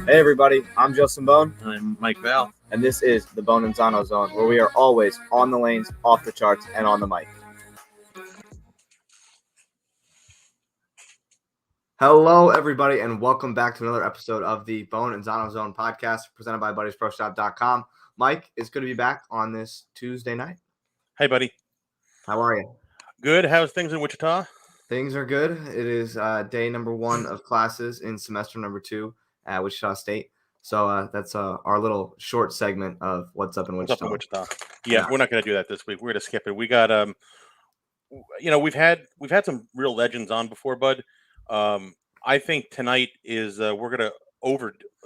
Hey everybody, I'm Jusin Bohn. I'm Mike Val. And this is the Bohn and Zano Zone, where we are always on the lanes, off the charts, and on the mic. Hello everybody, and welcome back to another episode of the Bohn and Zano Zone podcast, presented by BuddiesProShop.com. Mike, it's good to be back on this Tuesday night. Hey buddy. How are you? Good. How's things in Wichita? Things are good. It is day number 1 of classes in semester number 2 at Wichita State. So that's our little short segment of what's up in Wichita. Yeah, we're not going to do that this week. We're going to skip it. We got we've had some real legends on before, Bud. I think tonight is we're going to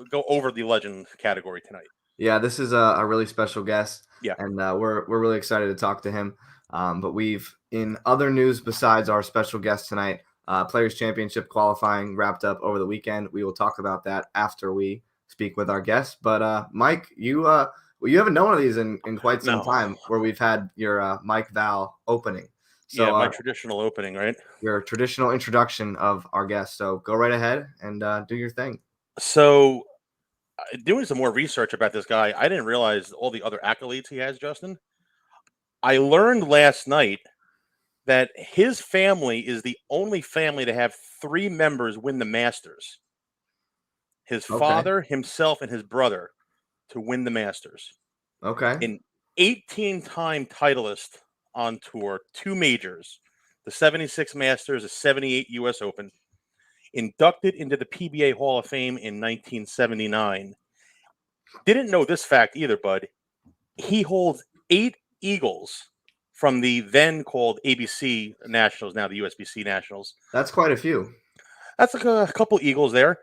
go over the legend category tonight. Yeah, this is a really special guest. Yeah, and we're really excited to talk to him. But we've, in other news besides our special guest tonight, Players Championship qualifying wrapped up over the weekend. We will talk about that after we speak with our guest. But Mike, you haven't known one of these in quite some time, where we've had your Mike Val opening. So, yeah, my traditional opening, right? Your traditional introduction of our guest. So go right ahead and do your thing. So, doing some more research about this guy, I didn't realize all the other accolades he has, Justin. I learned last night that his family is the only family to have 3 members win the Masters. His father, himself, and his brother to win the Masters. Okay. An 18-time titleist on tour, 2 majors, the 76 Masters, the 78 U.S. Open, inducted into the PBA Hall of Fame in 1979. Didn't know this fact either, Bud. He holds 8 eagles from the then called ABC Nationals, now the USBC Nationals. That's quite a few. That's like a couple eagles there.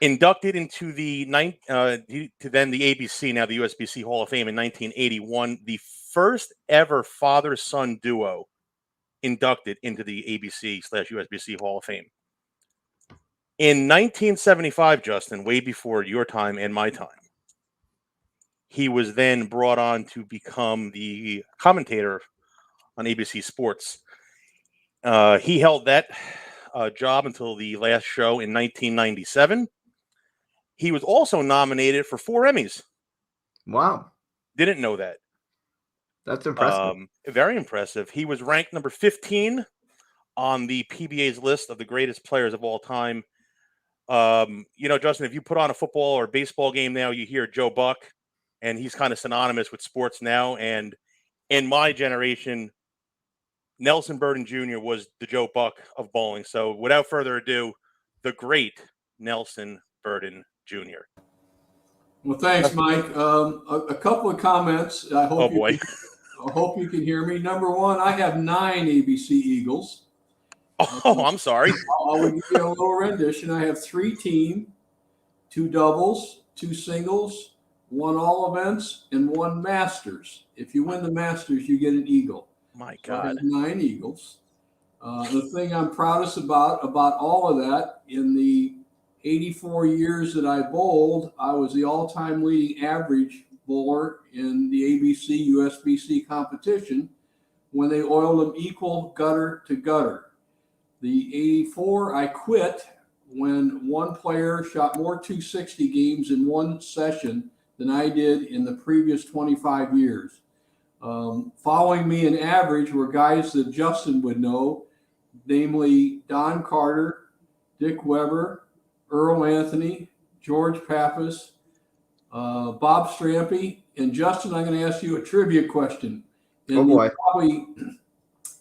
Inducted into the then the ABC, now the USBC Hall of Fame in 1981, the first ever father-son duo inducted into the ABC/USBC Hall of Fame. In 1975, Justin, way before your time and my time, he was then brought on to become the commentator on ABC Sports. He held that job until the last show in 1997. He was also nominated for 4 Emmys. Wow. Didn't know that. That's impressive. Very impressive. He was ranked number 15 on the PBA's list of the greatest players of all time. Justin, if you put on a football or baseball game now, you hear Joe Buck, and he's kind of synonymous with sports now. And in my generation, Nelson Burton Jr. was the Joe Buck of bowling. So without further ado, the great Nelson Burton Jr. Well, thanks, Mike. A couple of comments. I hope you can hear me. Number 1, I have 9 ABC Eagles. Oh, I'm sorry. I'll give you a little rendition. I have 3 team, 2 doubles, 2 singles, 1 all events, and 1 Masters. If you win the Masters, you get an eagle. My So I God. have 9 eagles. The thing I'm proudest about all of that, in the 84 years that I bowled, I was the all-time leading average bowler in the ABC USBC competition when they oiled them equal gutter to gutter. The 84, I quit when one player shot more 260 games in one session than I did in the previous 25 years. Following me in average were guys that Justin would know, namely Don Carter, Dick Weber, Earl Anthony, George Pappas, Bob Strampy, and Justin, I'm going to ask you a trivia question. Oh, boy. Probably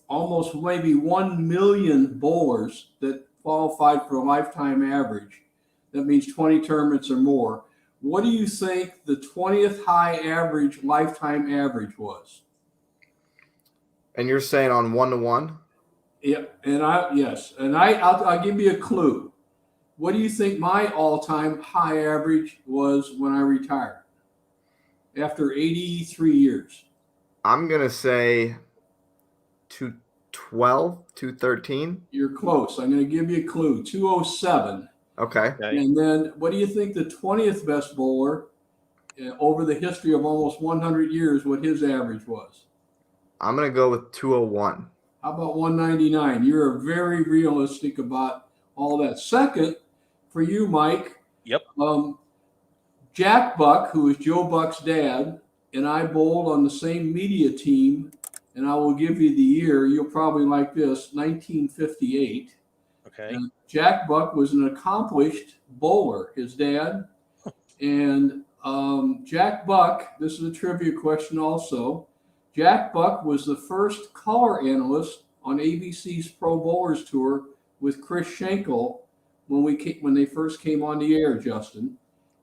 almost maybe 1 million bowlers that qualified for a lifetime average. That means 20 tournaments or more. What do you think the 20th high average lifetime average was? And you're saying on 1-to-1? Yeah, I'll give you a clue. What do you think my all-time high average was when I retired after 83 years? I'm going to say 212, 213. You're close. I'm going to give you a clue. 207. Okay. And then what do you think the 20th best bowler over the history of almost 100 years, what his average was? I'm going to go with 201. How about 199? You're very realistic about all that. Second, for you, Mike. Yep. Jack Buck, who is Joe Buck's dad, and I bowled on the same media team, and I will give you the year. You'll probably like this, 1958. Okay. And Jack Buck was an accomplished bowler, his dad. And Jack Buck, this is a trivia question also. Jack Buck was the first color analyst on ABC's Pro Bowlers Tour with Chris Schenkel when they first came on the air, Justin.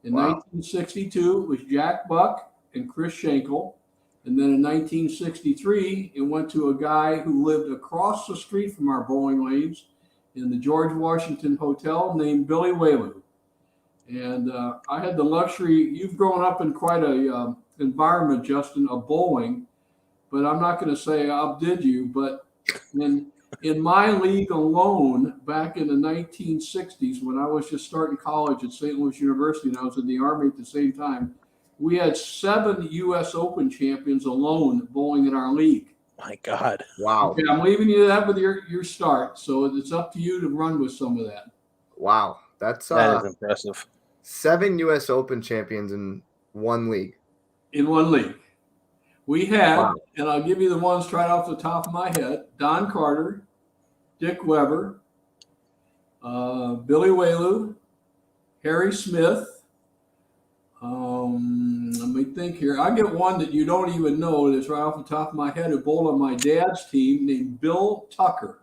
In 1962, it was Jack Buck and Chris Schenkel. And then in 1963, it went to a guy who lived across the street from our bowling lanes in the George Washington Hotel named Billy Whaley. And I had the luxury, you've grown up in quite a environment, Justin, of bowling, but I'm not going to say I outdid you, but in my league alone, back in the 1960s, when I was just starting college at St. Louis University and I was in the Army at the same time, we had 7 U.S. Open champions alone bowling in our league. My God. Wow. Okay, I'm leaving you that with your start, so it's up to you to run with some of that. Wow. That is impressive. 7 U.S. Open champions in one league. In one league. We had, and I'll give you the ones right off the top of my head, Don Carter, Dick Weber, Billy Whaley, Harry Smith. Let me think here. I get one that you don't even know that's right off the top of my head, who bowled on my dad's team named Bill Tucker.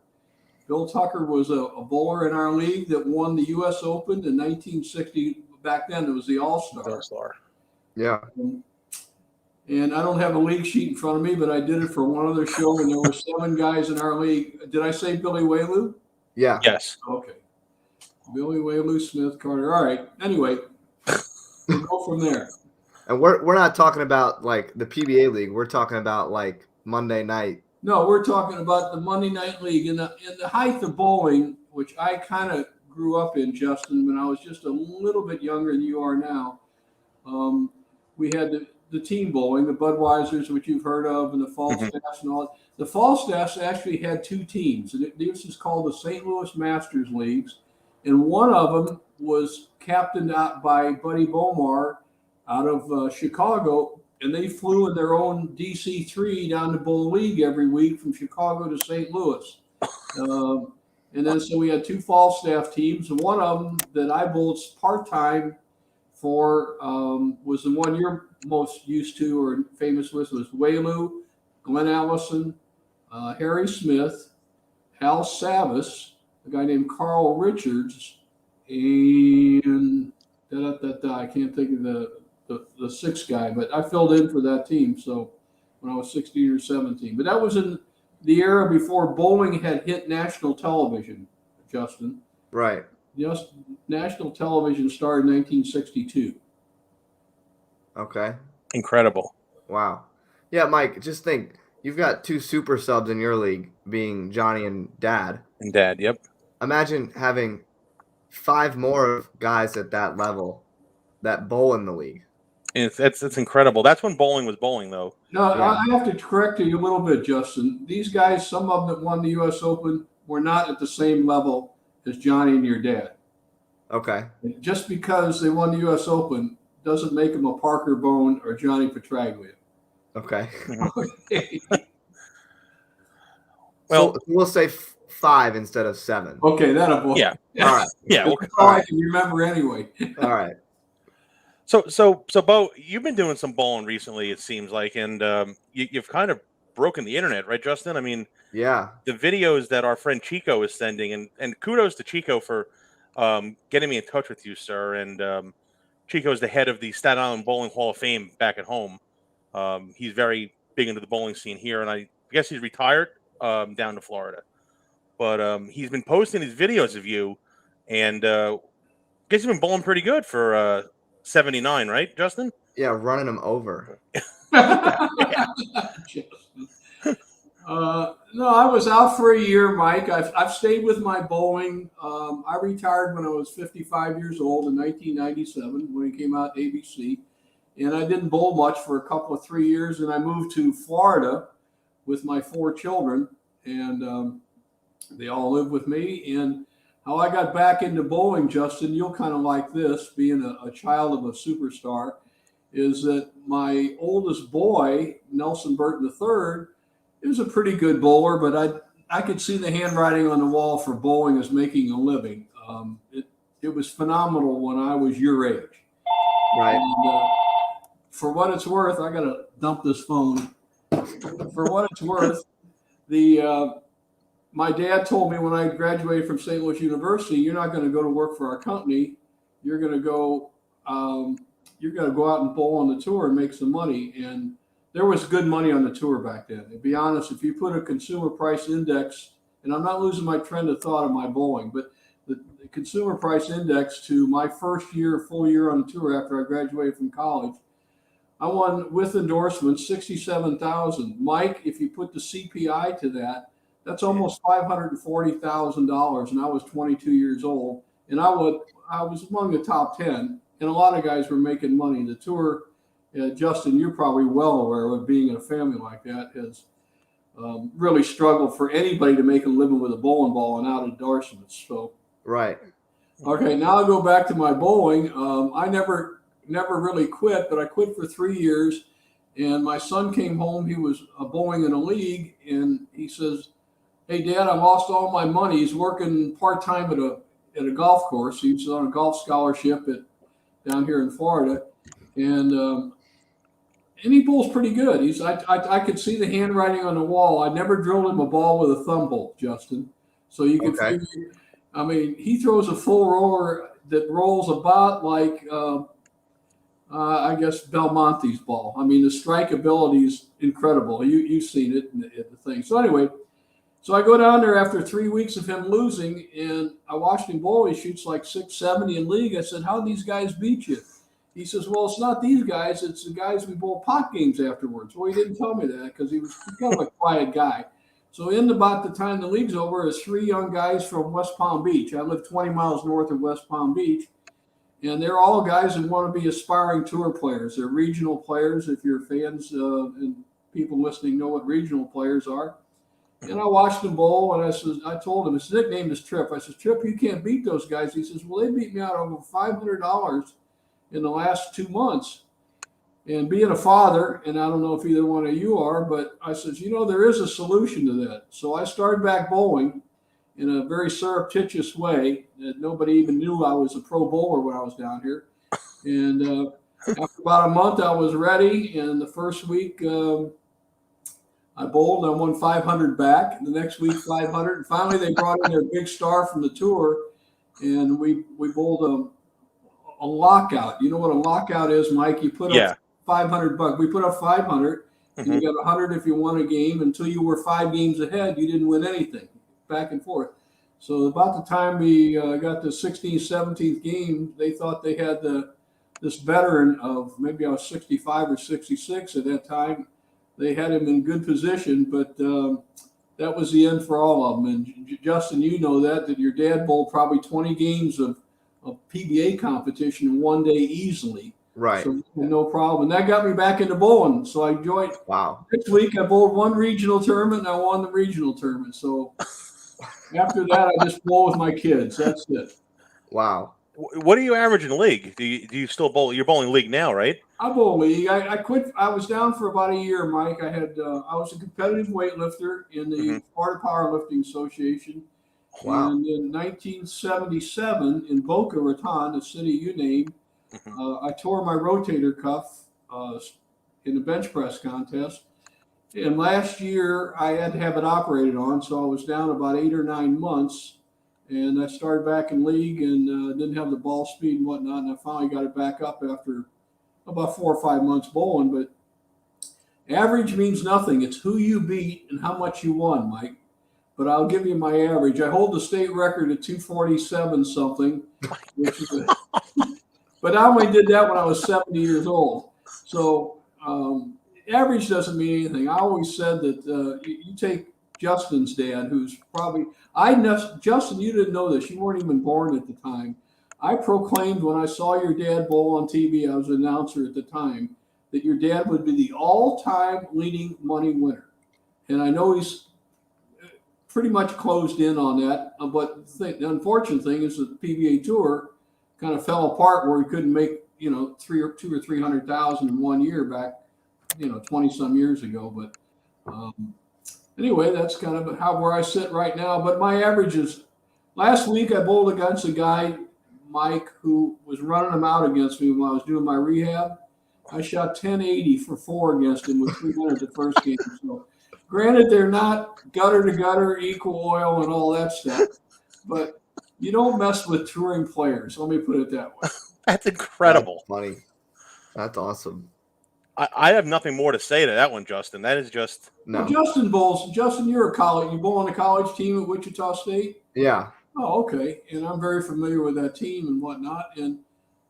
Bill Tucker was a bowler in our league that won the U.S. Open in 1960. Back then, it was the All-Star. Yeah. And I don't have a league sheet in front of me, but I did it for one other show, and there were 7 guys in our league. Did I say Billy Whaley? Yeah. Yes. Okay. Billy Whaley, Smith, Carter. All right. Anyway, we'll go from there. And we're not talking about like the PBA league. We're talking about like Monday night. No, we're talking about the Monday Night League. In the height of bowling, which I kind of grew up in, Justin, when I was just a little bit younger than you are now, we had the team bowling, the Budweisers, which you've heard of, and the Falstaffs and all. The Falstaffs actually had 2 teams. And this is called the St. Louis Masters Leagues. And one of them was captained out by Buddy Bomar out of Chicago. And they flew in their own DC-3 down to Bowl League every week from Chicago to St. Louis. And then so we had 2 Falstaff teams. And one of them that I bowled part-time for was the one you're most used to or famous with, was Whaley, Glenn Allison, Harry Smith, Hal Savis, a guy named Carl Richards, and I can't think of the 6th guy, but I filled in for that team. So when I was 16 or 17, but that was in the era before bowling had hit national television, Justin. Right. Just national television started in 1962. Okay. Incredible. Wow. Yeah, Mike, just think, you've got 2 super subs in your league, being Johnny and Dad. And Dad, yep. Imagine having 5 more guys at that level that bowl in the league. It's incredible. That's when bowling was bowling, though. No, Yeah. I have to correct you a little bit, Justin. These guys, some of them that won the U.S. Open, were not at the same level as Johnny and your dad. Okay. Just because they won the U.S. Open doesn't make them a Parker Bohn or Johnny Petraglia. Okay. Okay. Well, so we'll say 5 instead of 7. Okay, that'll. Yeah. All right. Yeah. That's all I can remember anyway. All right. So, Bo, you've been doing some bowling recently, it seems like, and you've kind of broken the internet, right, Justin? I mean, Yeah. the videos that our friend Chico is sending, and kudos to Chico for getting me in touch with you, sir. And Chico's the head of the Staten Island Bowling Hall of Fame back at home. He's very big into the bowling scene here, and I guess he's retired down to Florida. But he's been posting these videos of you, and I guess you've been bowling pretty good for 79, right, Justin? Yeah, running them over. No, I was out for a year, Mike. I've stayed with my bowling. I retired when I was 55 years old in 1997 when it came out to ABC. And I didn't bowl much for a couple of 3 years. And I moved to Florida with my 4 children. And they all live with me. And how I got back into bowling, Justin, you'll kind of like this, being a child of a superstar, is that my oldest boy, Nelson Burton III, he was a pretty good bowler, but I could see the handwriting on the wall for bowling as making a living. It was phenomenal when I was your age. Right. And, for what it's worth, I got to dump this phone. For what it's worth, my dad told me when I graduated from St. Louis University, you're not going to go to work for our company. You're going to go out and bowl on the tour and make some money. And there was good money on the tour back then. To be honest, if you put a consumer price index, and I'm not losing my trend of thought of my bowling, but the consumer price index to my first full year on the tour after I graduated from college, I won with endorsements $67,000. Mike, if you put the CPI to that, that's almost $540,000, and I was 22 years old, and I was among the top 10, and a lot of guys were making money. The tour, Justin, you're probably well aware of being in a family like that, has really struggled for anybody to make a living with a bowling ball and out endorsements. So, Right. Okay, now I'll go back to my bowling. I never really quit, but I quit for 3 years, and my son came home. He was bowling in a league, and he says, "Hey, Dad, I lost all my money." He's working part-time at a golf course. He was on a golf scholarship down here in Florida, and he bowls pretty good. I could see the handwriting on the wall. I never drilled him a ball with a thumb bolt, Justin. So you can figure, I mean, he throws a full roller that rolls about like I guess Belmonte's ball. I mean, the strike ability is incredible. You've seen it in the thing. So anyway, so I go down there after 3 weeks of him losing, and I watched him bowl. He shoots like 670 in league. I said, "How'd these guys beat you?" He says, "Well, it's not these guys. It's the guys we bowl pot games afterwards." Well, he didn't tell me that because he's kind of a quiet guy. So in about the time the league's over, there's 3 young guys from West Palm Beach. I live 20 miles north of West Palm Beach. And they're all guys that want to be aspiring tour players. They're regional players. If your fans and people listening know what regional players are. And I watched them bowl, and I told him, his nickname is Trip. I said, "Trip, you can't beat those guys." He says, "Well, they beat me out over $500 in the last 2 months." And being a father, and I don't know if either one of you are, but I says, there is a solution to that. So I started back bowling in a very surreptitious way that nobody even knew I was a pro bowler when I was down here. And after about a month, I was ready. And the first week, I bowled and I won 500 back. And the next week, 500. And finally, they brought in their big star from the tour, and we bowled a lockout. You know what a lockout is, Mike? You put up $500. We put up 500, and you got 100 if you won a game. Until you were 5 games ahead, you didn't win anything. Back and forth. So about the time we got the 16th, 17th game, they thought they had this veteran of, maybe I was 65 or 66 at that time. They had him in good position, but that was the end for all of them. And Justin, you know that your dad bowled probably 20 games of PBA competition in one day easily. Right. So no problem. And that got me back into bowling. So I joined. Wow. Next week I bowled one regional tournament, and I won the regional tournament. So after that, I just bowl with my kids. That's it. Wow. What do you average in league? Do you still bowl? You're bowling league now, right? I bowl league. I quit. I was down for about a year, Mike. I was a competitive weightlifter in the Florida Powerlifting Association. Wow. And in 1977, in Boca Raton, the city you named, I tore my rotator cuff in the bench press contest. And last year I had to have it operated on, so I was down about 8 or 9 months. And I started back in league and didn't have the ball speed and whatnot. And I finally got it back up after about 4 or 5 months bowling. But average means nothing. It's who you beat and how much you won, Mike. But I'll give you my average. I hold the state record at 247 something, which is but I only did that when I was 70 years old. So average doesn't mean anything. I always said that you take Justin's dad, who's probably Justin, you didn't know this. You weren't even born at the time. I proclaimed when I saw your dad bowl on TV, I was an announcer at the time, that your dad would be the all-time leading money winner. And I know he's pretty much closed in on that. But the unfortunate thing is that the PBA Tour kind of fell apart where he couldn't make, $200,000 or $300,000 in 1 year back, 20 some years ago. But anyway, that's kind of where I sit right now. But my average is, last week I bowled against a guy, Mike, who was running him out against me when I was doing my rehab. I shot 1080 for 4 against him with 300 the first game. So granted, they're not gutter to gutter, equal oil and all that stuff, but you don't mess with touring players. Let me put it that way. That's incredible. That's funny. That's awesome. I have nothing more to say to that one, Justin. That is just no. Well, Justin bowls. Justin, you're a college. You bowl on the college team at Wichita State. Yeah. Oh, okay. And I'm very familiar with that team and whatnot. And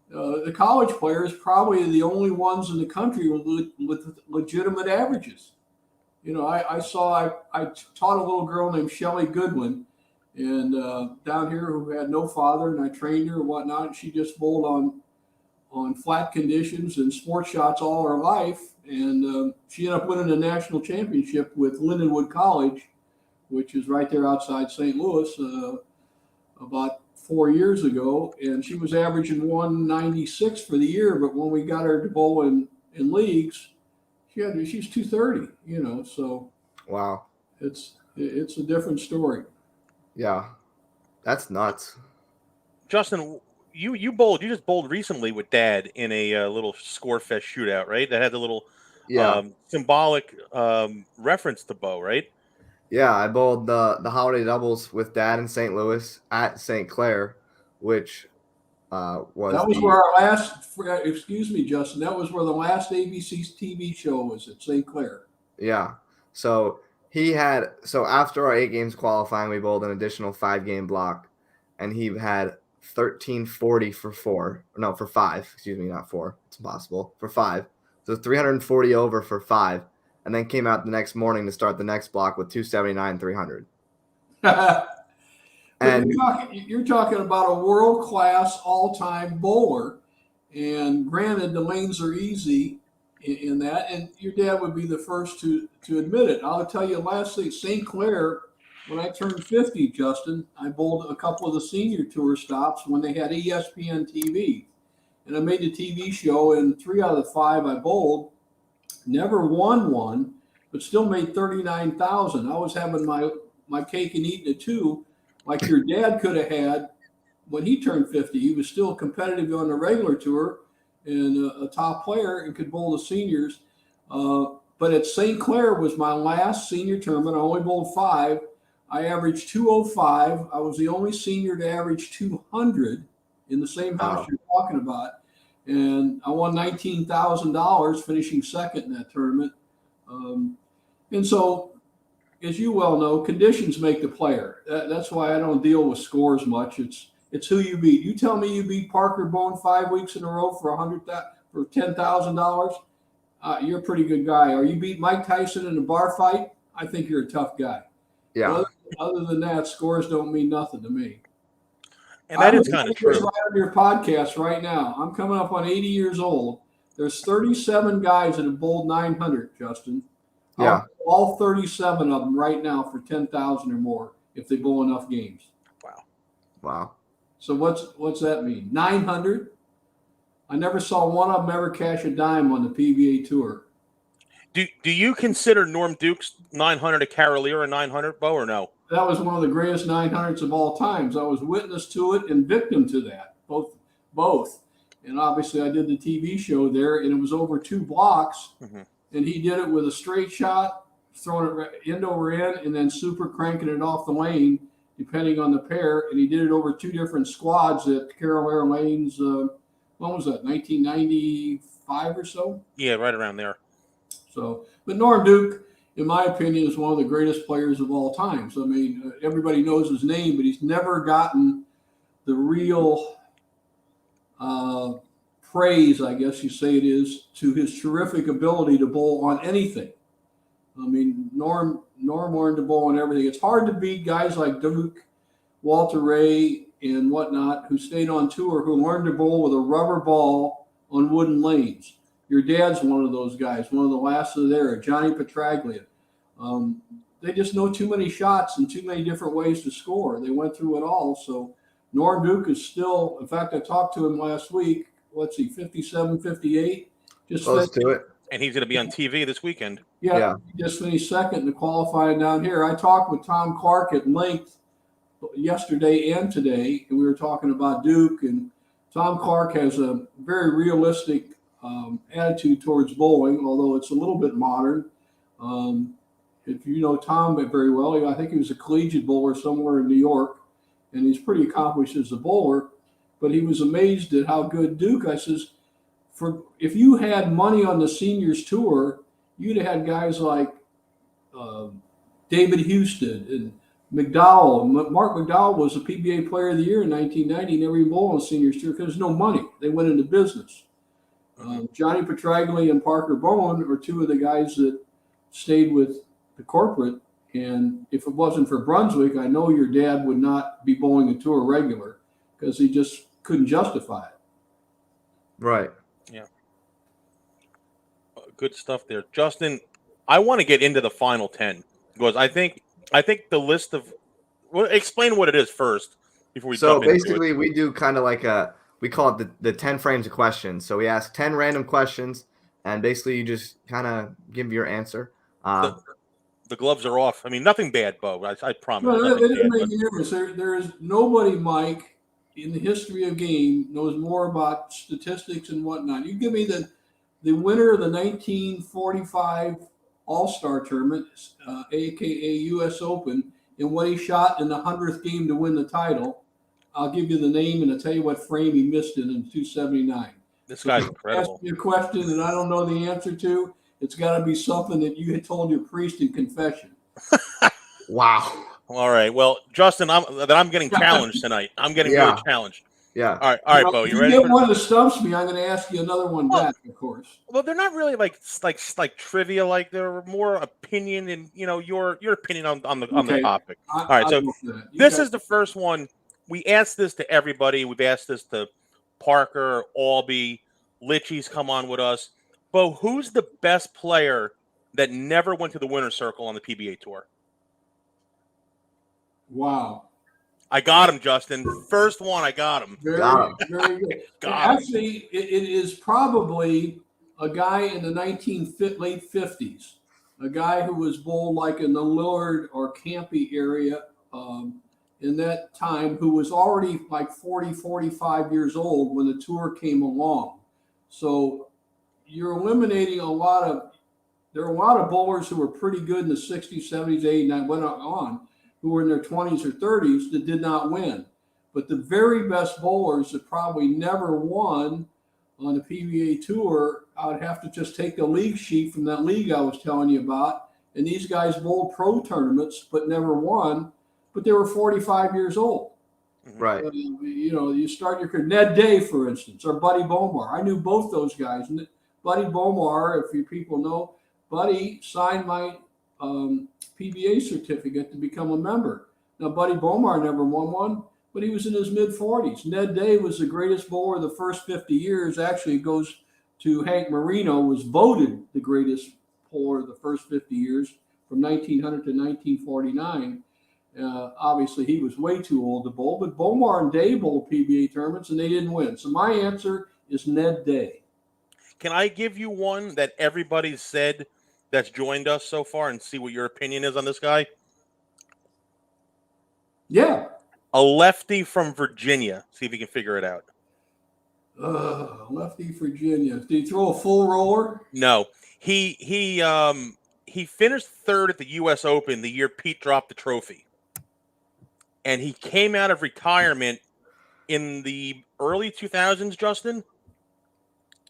the college players probably are the only ones in the country with legitimate averages. I taught a little girl named Shelly Goodwin, and down here who had no father, and I trained her and whatnot. And she just bowled on flat conditions and sports shots all her life. And she ended up winning a national championship with Lindenwood College, which is right there outside St. Louis, about 4 years ago. And she was averaging 196 for the year. But when we got her to bowl in leagues, she's 230, so wow. It's a different story. Yeah. That's nuts. Justin, you just bowled recently with Dad in a little score fest shootout, right? That had the little symbolic reference to Bo, right? Yeah, I bowled the holiday doubles with Dad in St. Louis at St. Clair, which was where our last. Excuse me, Justin. That was where the last ABC's TV show was at St. Clair. Yeah. So after our 8 games qualifying, we bowled an additional 5-game block, and he had 1340 for 5. Excuse me, not 4. It's impossible. For 5. So 340 over for 5, and then came out the next morning to start the next block with 279 300. And you're talking about a world-class all-time bowler, and granted the lanes are easy in that, and your dad would be the first to admit it. I'll tell you, lastly, St. Clair, when I turned 50, Justin, I bowled a couple of the senior tour stops when they had ESPN TV, and I made the TV show, and 3 out of the 5 I bowled, never won one, but still made $39,000. I was having my cake and eating it too, like your dad could have had when he turned 50. He was still competitive on the regular tour and a top player and could bowl the seniors. But at St. Clair was my last senior tournament. I only bowled 5. I averaged 205. I was the only senior to average 200 in the same house you're talking about. And I won $19,000 finishing second in that tournament. And so, as you well know, conditions make the player. That's why I don't deal with scores much. It's who you beat. You tell me you beat Parker Bohn 5 weeks in a row for $10,000. You're a pretty good guy. Or you beat Mike Tyson in a bar fight. I think you're a tough guy. Yeah. Other than that, scores don't mean nothing to me. And that is kind of true. Right on your podcast right now. I'm coming up on 80 years old. There's 37 guys that have bowled 900, Justin. Yeah. All 37 of them right now for 10,000 or more if they bowl enough games. Wow. So what's that mean? 900? I never saw one of them ever cash a dime on the PBA Tour. Do you consider Norm Duke's 900 a Carolier a 900, Bo, or no? That was one of the greatest 900s of all times. I was witness to it and victim to that, both. and obviously I did the TV show there, and it was over 2 blocks, and he did it with a straight shot, throwing it end over end, and then super cranking it off the lane, depending on the pair, and he did it over 2 different squads at Carroll Air Lanes. When was that? 1995 or so. Yeah, right around there. So, but Norm Duke, in my opinion, is one of the greatest players of all time. So, I mean, everybody knows his name, but he's never gotten the real praise, I guess you say it is, to his terrific ability to bowl on anything. I mean, Norm learned to bowl on everything. It's hard to beat guys like Duke, Walter Ray, and whatnot, who stayed on tour, who learned to bowl with a rubber ball on wooden lanes. Your dad's one of those guys, one of the last of there, Johnny Petraglia. They just know too many shots and too many different ways to score. They went through it all. So Norm Duke is still, in fact, I talked to him last week. What's he, 57, 58? Just Close to it. And he's going to be on TV this weekend. Yeah, he just finished second in the qualifying down here. I talked with Tom Clark at length yesterday and today, and we were talking about Duke. And Tom Clark has a very realistic attitude towards bowling, although it's a little bit modern. If you know Tom very well, I think he was a collegiate bowler somewhere in New York, and he's pretty accomplished as a bowler. But he was amazed at how good Duke. I says, if you had money on the seniors tour, you'd have had guys like David Houston and McDowell. Mark McDowell was a PBA Player of the Year in 1990. He never even bowled on the seniors tour because there's no money. They went into business. Johnny Petraglia and Parker Bohn are 2 of the guys that stayed with the corporate. And if it wasn't for Brunswick, I know your dad would not be bowling a tour regular because he just couldn't justify it. Right. Yeah. Good stuff there. Justin, I want to get into the final 10 because I think the list of explain what it is first before we jump into it. So basically we do kind of like we call it the 10 frames of questions. So we ask 10 random questions and basically you just kind of give your answer. The gloves are off. I mean, nothing bad, Bo. I promise. No, it didn't make any difference. There is nobody, Mike, in the history of game knows more about statistics and whatnot. You give me the winner of the 1945 All-Star Tournament, aka U.S. Open, and what he shot in the 100th game to win the title. I'll give you the name and I'll tell you what frame he missed in 279. This guy's incredible. Ask me a question and I don't know the answer to. It's got to be something that you had told your priest in confession. Wow. All right. Well, Justin, I'm getting challenged tonight. I'm getting really challenged. Yeah. All right, Bo. You ready? If you get one that stumps me, I'm going to ask you another one back, of course. Well, they're not really like trivia. Like they're more opinion and your opinion on the topic. All right. So this is the first one. We asked this to everybody. We've asked this to Parker, Albee, Litchie's come on with us. Bo, who's the best player that never went to the winner's circle on the PBA Tour? Wow. I got him, Justin. First one, I got him. Very good. Actually, it is probably a guy in the late 50s, a guy who was bowled like in the Lillard or Campy area in that time, who was already like 40, 45 years old when the tour came along. So you're eliminating there are a lot of bowlers who were pretty good in the 60s, 70s, 80s, and went on, who were in their 20s or 30s that did not win. But the very best bowlers that probably never won on the PBA Tour, I would have to just take the league sheet from that league I was telling you about. And these guys bowled pro tournaments but never won, but they were 45 years old. Right. You start your career. Ned Day, for instance, or Buddy Bomar. I knew both those guys. Buddy Bomar, if you people know, Buddy signed my PBA certificate to become a member. Now, Buddy Bomar never won one, but he was in his mid-40s. Ned Day was the greatest bowler of the first 50 years. Actually, it goes to Hank Marino, was voted the greatest bowler of the first 50 years from 1900 to 1949. Obviously, he was way too old to bowl, but Bomar and Day bowled PBA tournaments, and they didn't win. So my answer is Ned Day. Can I give you one that everybody's said that's joined us so far and see what your opinion is on this guy? Yeah. A lefty from Virginia. See if you can figure it out. Lefty Virginia. Did he throw a full roller? No, he finished third at the U.S. Open the year Pete dropped the trophy, and he came out of retirement in the early 2000s, Justin,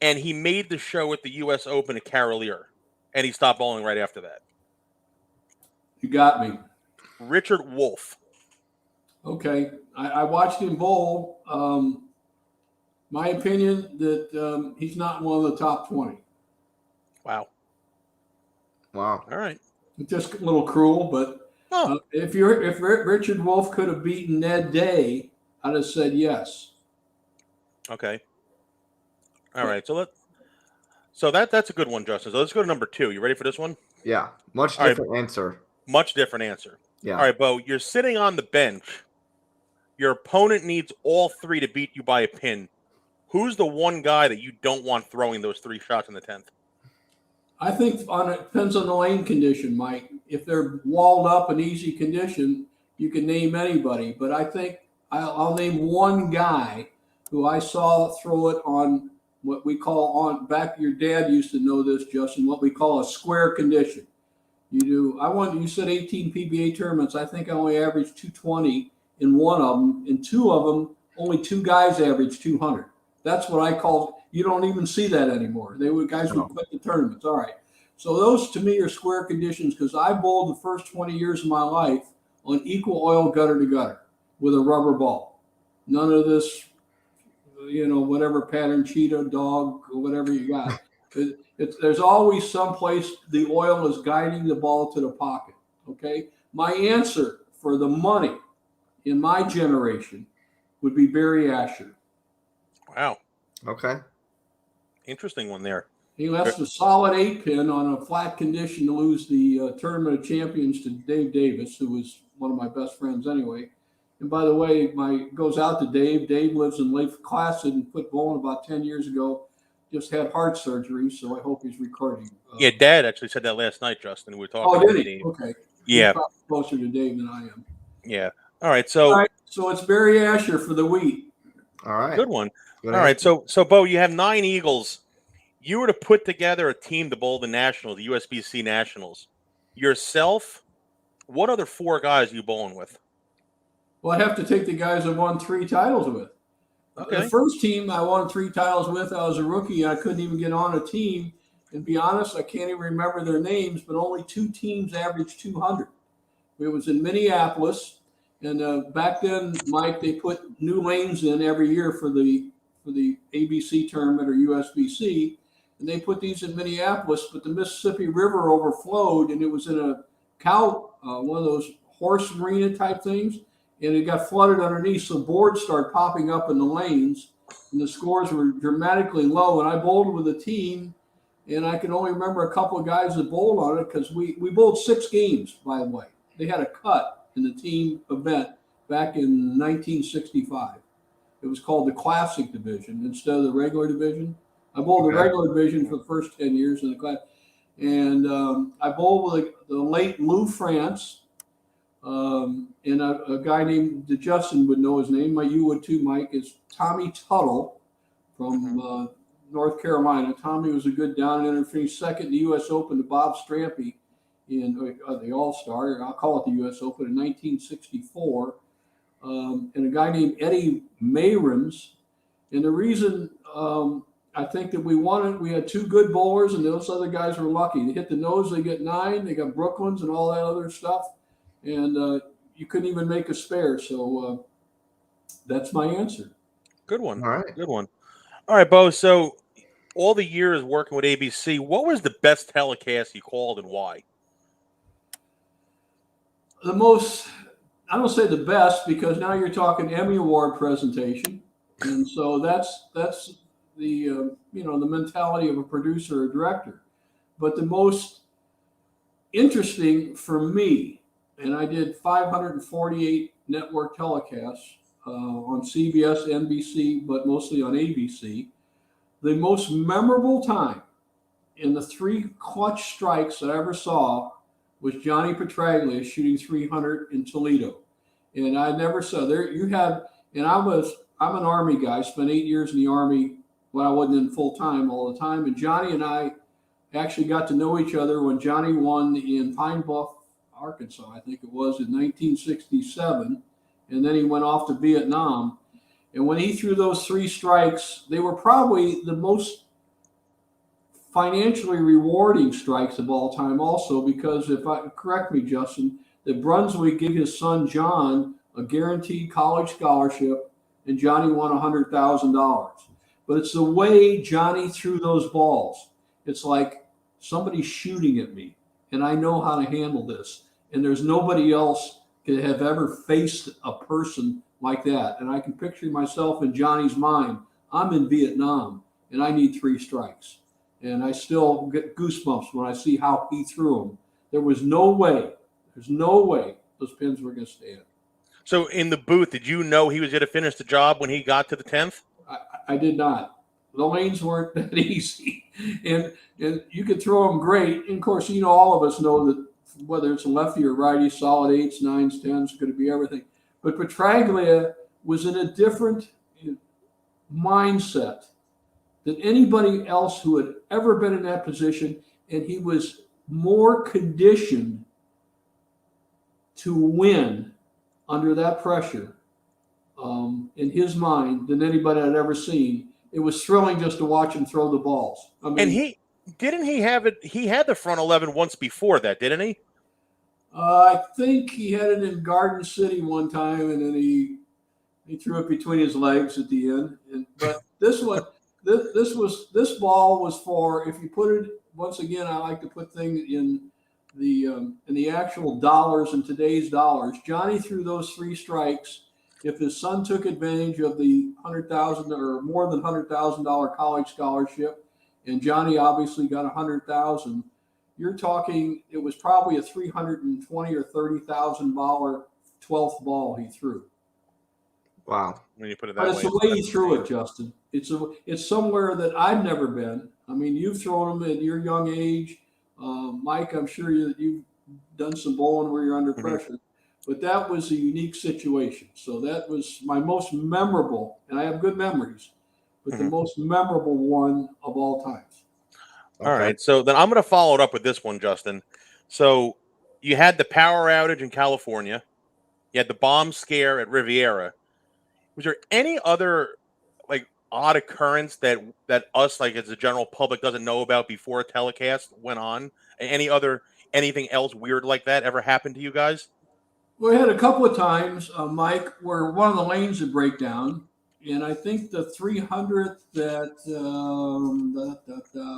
and he made the show at the U.S. Open at Carolier, and he stopped bowling right after that. You got me. Richard Wolff. Okay, I watched him bowl. My opinion that he's not one of the top 20. Wow. Wow. All right. Just a little cruel, but if Richard Wolff could have beaten Ned Day, I'd have said yes. Okay. All right. So that's a good one, Justin. So let's go to number 2. You ready for this one? Yeah. Much different answer. Much different answer. Yeah. All right, Bo. You're sitting on the bench. Your opponent needs all 3 to beat you by a pin. Who's the one guy that you don't want throwing those 3 shots in the 10th? I think it depends on the lane condition, Mike. If they're walled up in easy condition, you can name anybody. But I think I'll name one guy who I saw throw it on what we call back. Your dad used to know this, Justin. What we call a square condition. You said 18 PBA tournaments. I think I only averaged 220 in one of them. In 2 of them, only 2 guys averaged 200. That's what I call. You don't even see that anymore. Guys would quit the tournaments. All right. So those to me are square conditions because I bowled the first 20 years of my life on equal oil gutter to gutter with a rubber ball. None of this, whatever pattern, cheetah, dog, or whatever you got. There's always some place the oil is guiding the ball to the pocket. Okay. My answer for the money in my generation would be Barry Asher. Wow. Okay. Interesting one there. He left a solid 8-pin on a flat condition to lose the Tournament of Champions to Dave Davis, who was one of my best friends anyway. And by the way, goes out to Dave. Dave lives in Lake Placid and quit bowling about 10 years ago. Just had heart surgery, so I hope he's recording. Yeah, Dad actually said that last night, Justin. We were talking. Oh, did he? Okay. Yeah. He's probably closer to Dave than I am. Yeah. All right. So it's Barry Asher for the wheat. All right. Good one. All right. So Bo, you have 9 Eagles. You were to put together a team to bowl the Nationals, the USBC Nationals. Yourself, what other 4 guys are you bowling with? Well, I'd have to take the guys I won 3 titles with. Okay. The first team I won 3 titles with, I was a rookie. I couldn't even get on a team. And be honest, I can't even remember their names, but only 2 teams averaged 200. It was in Minneapolis. And back then, Mike, they put new lanes in every year for the ABC tournament or USBC. And they put these in Minneapolis, but the Mississippi River overflowed, and it was in a one of those horse arena type things, and it got flooded underneath. So boards started popping up in the lanes, and the scores were dramatically low. And I bowled with a team, and I can only remember a couple of guys that bowled on it because we bowled 6 games, by the way. They had a cut in the team event back in 1965. It was called the Classic Division instead of the regular division. I bowled the regular division for the first 10 years in the class. And I bowled with the late Lou France and a guy named Jusin would know his name. You would too, Mike, is Tommy Tuttle from North Carolina. Tommy was a good down and finished second in the U.S. Open to Bob Strampy in the All-Star. I'll call it the U.S. Open in 1964. And a guy named Eddie Mayrams. And the reason I think that we won it, we had 2 good bowlers, and those other guys were lucky. They hit the nose, they get 9, they got Brooklyns and all that other stuff. And you couldn't even make a spare. So that's my answer. Good one. All right. Good one. All right, Bo. So all the years working with ABC, what was the best telecast you called and why? The most, I don't say the best because now you're talking Emmy Award presentation. And so that's the the mentality of a producer or director. But the most interesting for me, and I did 548 network telecasts on CBS, NBC, but mostly on ABC. The most memorable time in the 3 clutch strikes that I ever saw was Johnny Petraglia shooting 300 in Toledo. And I never saw there. You had, and I was I'm an Army guy. Spent 8 years in the Army when I wasn't in full time all the time. And Johnny and I actually got to know each other when Johnny won in Pine Bluff, Arkansas, I think it was, in 1967. And then he went off to Vietnam. And when he threw those 3 strikes, they were probably the most financially rewarding strikes of all time also, because correct me, Justin, that Brunswick gave his son John a guaranteed college scholarship, and Johnny won $100,000. But it's the way Johnny threw those balls. It's like somebody's shooting at me, and I know how to handle this. And there's nobody else could have ever faced a person like that. And I can picture myself in Johnny's mind. I'm in Vietnam, and I need 3 strikes. And I still get goosebumps when I see how he threw them. There's no way those pins were going to stand. So in the booth, did you know he was going to finish the job when he got to the 10th? I did not. The lanes weren't that easy. And you could throw them great. And of course, all of us know that whether it's a lefty or righty, solid 8s, 9s, 10s, going to be everything. But Petraglia was in a different mindset than anybody else who had ever been in that position, and he was more conditioned to win under that pressure in his mind than anybody I'd ever seen. It was thrilling just to watch him throw the balls. I mean, and he had the front 11 once before that, didn't he? I think he had it in Garden City one time, and then he threw it between his legs at the end. But this one. This ball was for, if you put it, once again, I like to put things in the actual dollars, in today's dollars. Johnny threw those 3 strikes. If his son took advantage of the $100,000 or more than $100,000 college scholarship, and Johnny obviously got $100,000, you're talking, it was probably a $320,000 or $30,000 12th ball he threw. Wow. When you put it that way. But it's the way he threw it, Justin. It's somewhere that I've never been. I mean, you've thrown them at your young age. Mike, I'm sure you've done some bowling where you're under pressure. But that was a unique situation. So that was my most memorable, and I have good memories, but the most memorable one of all times. Okay. All right. So then I'm going to follow it up with this one, Justin. So you had the power outage in California. You had the bomb scare at Riviera. Was there any other odd occurrence that us, as the general public, doesn't know about before a telecast went on? Anything else weird like that ever happened to you guys? We had a couple of times, Mike, where one of the lanes would break down, and I think the 300th that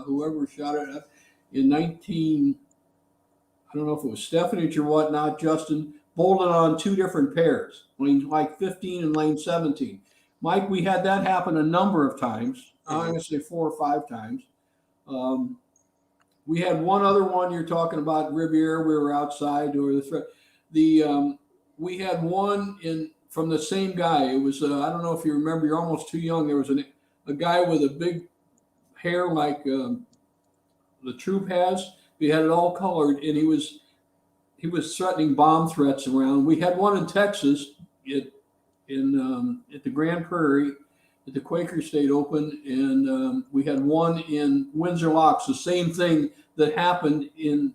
whoever shot it in 19, I don't know if it was Stefanich or whatnot, Justin, bolted on 2 different pairs, lane 15 and lane 17. Mike, we had that happen a number of times. I'm going to say 4 or 5 times. We had one other one you're talking about, Riviera. We were outside, or we had one from the same guy. It was I don't know if you remember. You're almost too young. There was a guy with a big hair like the troop has. He had it all colored, and he was threatening bomb threats around. We had one in Texas at the Grand Prairie at the Quaker State Open, and we had one in Windsor Locks, the same thing that happened in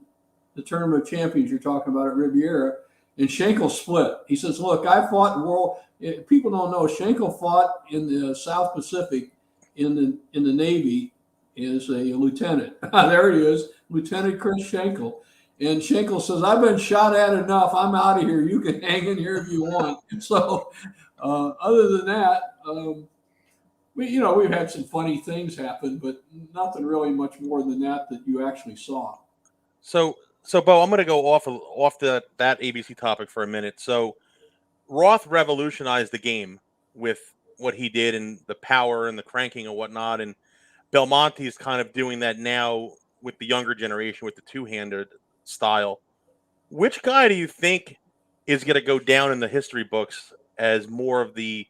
the Tournament of Champions you're talking about at Riviera. And Schenkel split. He says, look, I fought people don't know, Schenkel fought in the South Pacific in the Navy as a lieutenant. There he is, Lieutenant Chris Schenkel. And Schenkel says, I've been shot at enough. I'm out of here. You can hang in here if you want. So other than that, we've had some funny things happen, but nothing really much more than that you actually saw. So Bo, I'm going to go off that ABC topic for a minute. So Roth revolutionized the game with what he did and the power and the cranking and whatnot. And Belmonte is kind of doing that now with the younger generation with the two-handed style. Which guy do you think is going to go down in the history books as more of the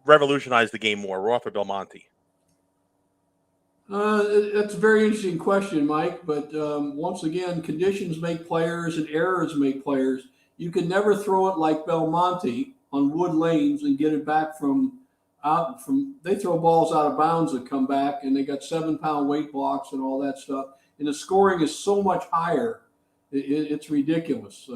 revolutionized the game more, Roth or Belmonte? That's a very interesting question, Mike. But once again, conditions make players and errors make players. You can never throw it like Belmonte on wood lanes and get it back they throw balls out of bounds that come back, and they got 7-pound weight blocks and all that stuff. And the scoring is so much higher. It's ridiculous.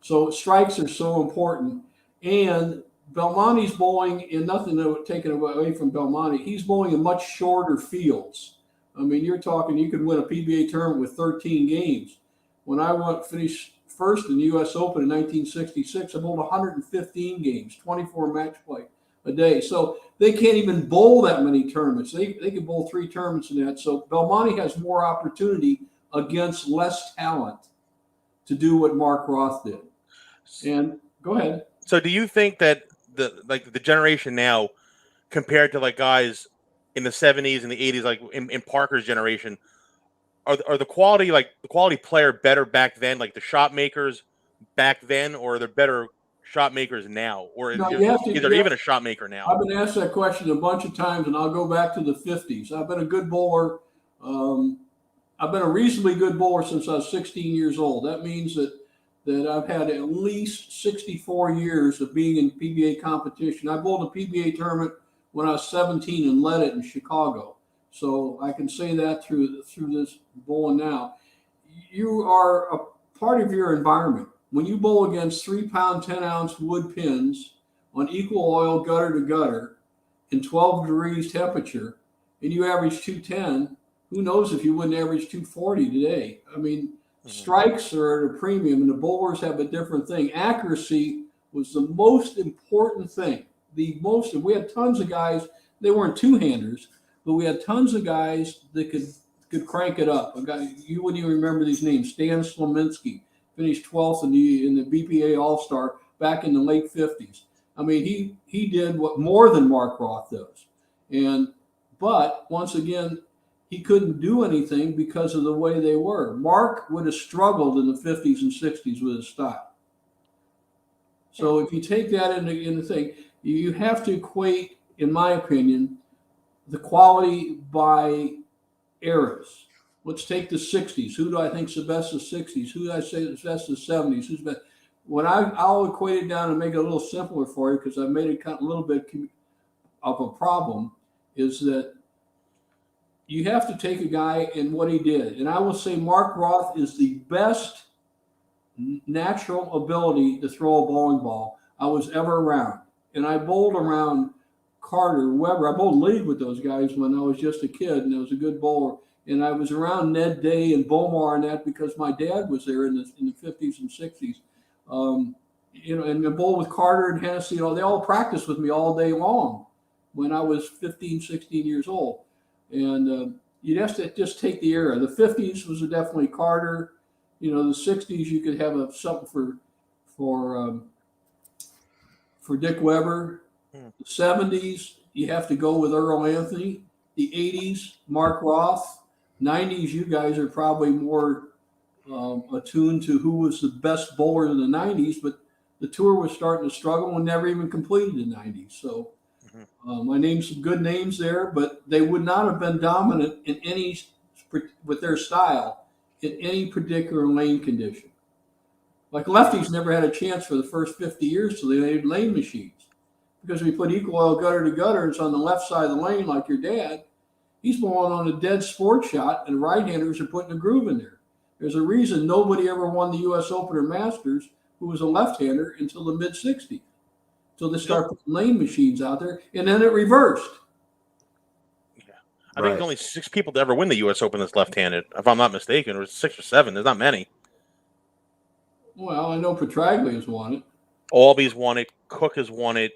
So strikes are so important. And Belmonte's bowling, and nothing taken away from Belmonte, he's bowling in much shorter fields. I mean, you're talking, you could win a PBA tournament with 13 games. When I finished first in the U.S. Open in 1966, I bowled 115 games, 24 match play a day. So they can't even bowl that many tournaments. They can bowl 3 tournaments in that. So Belmonte has more opportunity against less talent to do what Mark Roth did. And go ahead. So do you think that the generation now compared to like guys in the 70s and the 80s, like in Parker's generation, are the quality player better back then, like the shot makers back then, or are there better shot makers now, or is there even a shot maker now? I've been asked that question a bunch of times, and I'll go back to the 50s. I've been a good bowler. I've been a reasonably good bowler since I was 16 years old. That means that I've had at least 64 years of being in PBA competition. I bowled a PBA tournament when I was 17 and led it in Chicago. So I can say that through this bowling now. You are a part of your environment. When you bowl against 3-pound, 10-ounce wood pins on equal oil gutter to gutter in 12 degrees temperature, and you average 210, who knows if you wouldn't average 240 today. I mean, strikes are at a premium, and the bowlers have a different thing. Accuracy was the most important thing. We had tons of guys, they weren't two-handers, but we had tons of guys that could crank it up. A guy, you wouldn't even remember these names. Stan Slominski finished 12th in the BPA All-Star back in the late 50s. I mean, he did what more than Mark Roth does. But once again, he couldn't do anything because of the way they were. Mark would have struggled in the 50s and 60s with his style. So if you take that in the thing, you have to equate, in my opinion, the quality by eras. Let's take the 60s. Who do I think is the best of the 60s? Who do I say is the best of the 70s? Who's best? When I'll equate it down and make it a little simpler for you, because I made it kind of a little bit of a problem, is that you have to take a guy and what he did. And I will say Mark Roth is the best natural ability to throw a bowling ball I was ever around. And I bowled around Carter, Weber. I bowled league with those guys when I was just a kid, and I was a good bowler. And I was around Ned Day and Bomar and that because my dad was there in the 50s and 60s. And I bowled with Carter and Hennessy. They all practiced with me all day long when I was 15, 16 years old. And you'd have to just take the era. The 50s was definitely Carter. The 60s you could have something for Dick Weber. The 70s you have to go with Earl Anthony. The 80s Mark Roth. 90s you guys are probably more attuned to who was the best bowler in the 90s, but the tour was starting to struggle and never even completed the 90s. So I named some good names there, but they would not have been dominant in any with their style in any particular lane condition. Like lefties never had a chance for the first 50 years till they made lane machines. Because we put equal oil gutter to gutter, it's on the left side of the lane like your dad. He's bowling on a dead sport shot, and right-handers are putting a groove in there. There's a reason nobody ever won the U.S. Open or Masters who was a left-hander until the mid-'60s. Until they start putting lane machines out there, and then it reversed. Yeah, I think there's only 6 people to ever win the U.S. Open that's left-handed, if I'm not mistaken, or 6 or 7. There's not many. Well, I know Petraglia has won it. Albies won it. Cook has won it.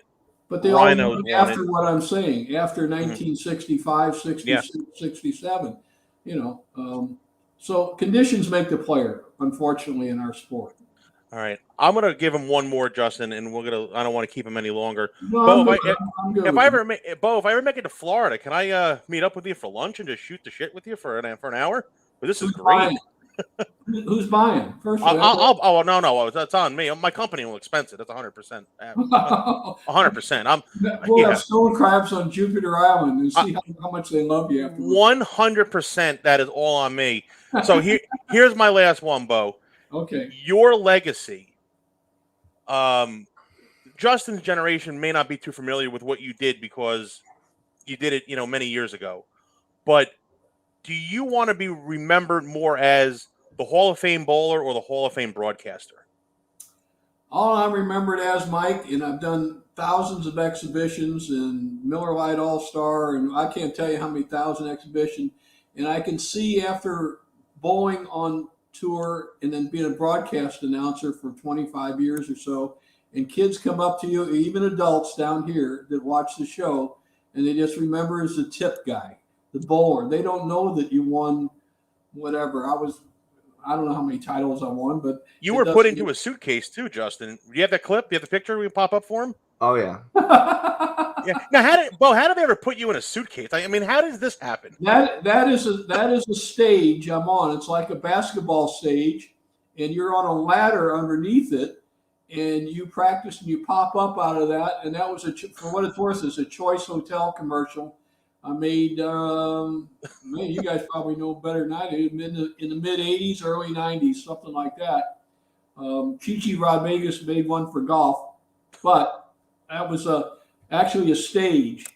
But they all won after what I'm saying, after 1965, 66, 67. So conditions make the player, unfortunately, in our sport. All right, I'm gonna give him one more, Justin, and I don't want to keep him any longer. No, Bo, if I ever make it to Florida, can I meet up with you for lunch and just shoot the shit with you for an hour? But this is great. Who's buying? First, no, that's on me. My company will expense it. That's 100%. 100%. We'll have stone crabs on Jupiter Island and see how much they love you. 100%. That is all on me. So here's my last one, Bo. Okay. Your legacy. Justin's generation may not be too familiar with what you did because you did it, many years ago. But do you want to be remembered more as the Hall of Fame bowler or the Hall of Fame broadcaster? All I'm remembered as, Mike, and I've done thousands of exhibitions and Miller Lite All-Star, and I can't tell you how many thousand exhibitions. And I can see after bowling on tour and then being a broadcast announcer for 25 years or so, and kids come up to you, even adults down here that watch the show, and they just remember as the tip guy, the bowler. They don't know that you won whatever. I don't know how many titles I won, but you were put into a suitcase too, Justin. Do you have that clip? Do you have the picture we can pop up for him? Oh yeah. Yeah. Now, how did they ever put you in a suitcase? I mean, how does this happen? That is a stage I'm on. It's like a basketball stage, and you're on a ladder underneath it, and you practice and you pop up out of that. And that was for what it's worth, it's a Choice Hotel commercial. I made, man, you guys probably know better than I do, in the mid 80s, early 90s, something like that. Chichi Rodriguez made one for golf, but that was actually a stage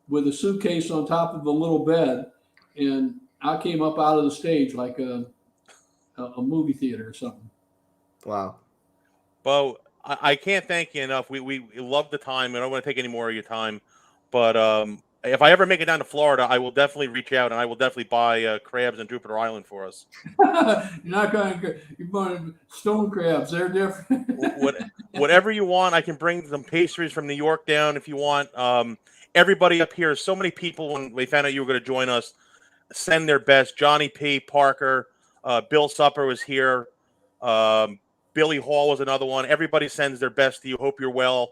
with a suitcase on top of a little bed. And I came up out of the stage like a movie theater or something. Wow. Bo, I can't thank you enough. We love the time. I don't want to take any more of your time, but if I ever make it down to Florida, I will definitely reach out and I will definitely buy crabs on Jupiter Island for us. You're going stone crabs. They're different. Whatever you want. I can bring some pastries from New York down if you want. Everybody up here, so many people, when they found out you were going to join us, send their best. Johnny P., Parker, Bill Supper was here. Billy Hall was another one. Everybody sends their best to you. Hope you're well.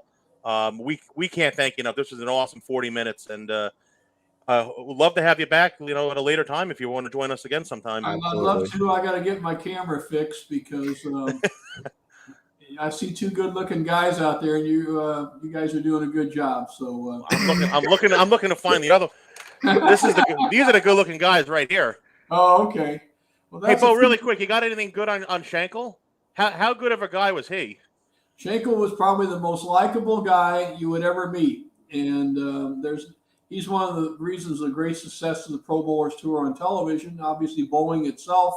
We can't thank you enough. This was an awesome 40 minutes, and would love to have you back, at a later time if you want to join us again sometime. I'd love to. I got to get my camera fixed because I see two good-looking guys out there, and you guys are doing a good job. So I'm looking to find the other. These are the good-looking guys right here. Oh, okay. Well, hey, Bo, really quick, you got anything good on Schenkel? How good of a guy was he? Schenkel was probably the most likable guy you would ever meet, and he's one of the reasons of great success of the Pro Bowlers Tour on television. Obviously, bowling itself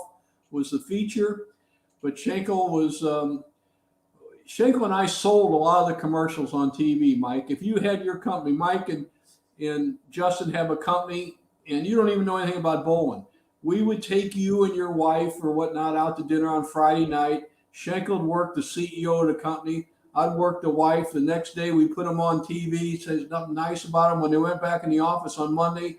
was the feature, but Schenkel and I sold a lot of the commercials on TV, Mike. If you had your company, Mike and Justin have a company, and you don't even know anything about bowling, we would take you and your wife or whatnot out to dinner on Friday night. Schenkel would work the CEO of the company. I'd work the wife. The next day, we put them on TV. Says nothing nice about them. When they went back in the office on Monday,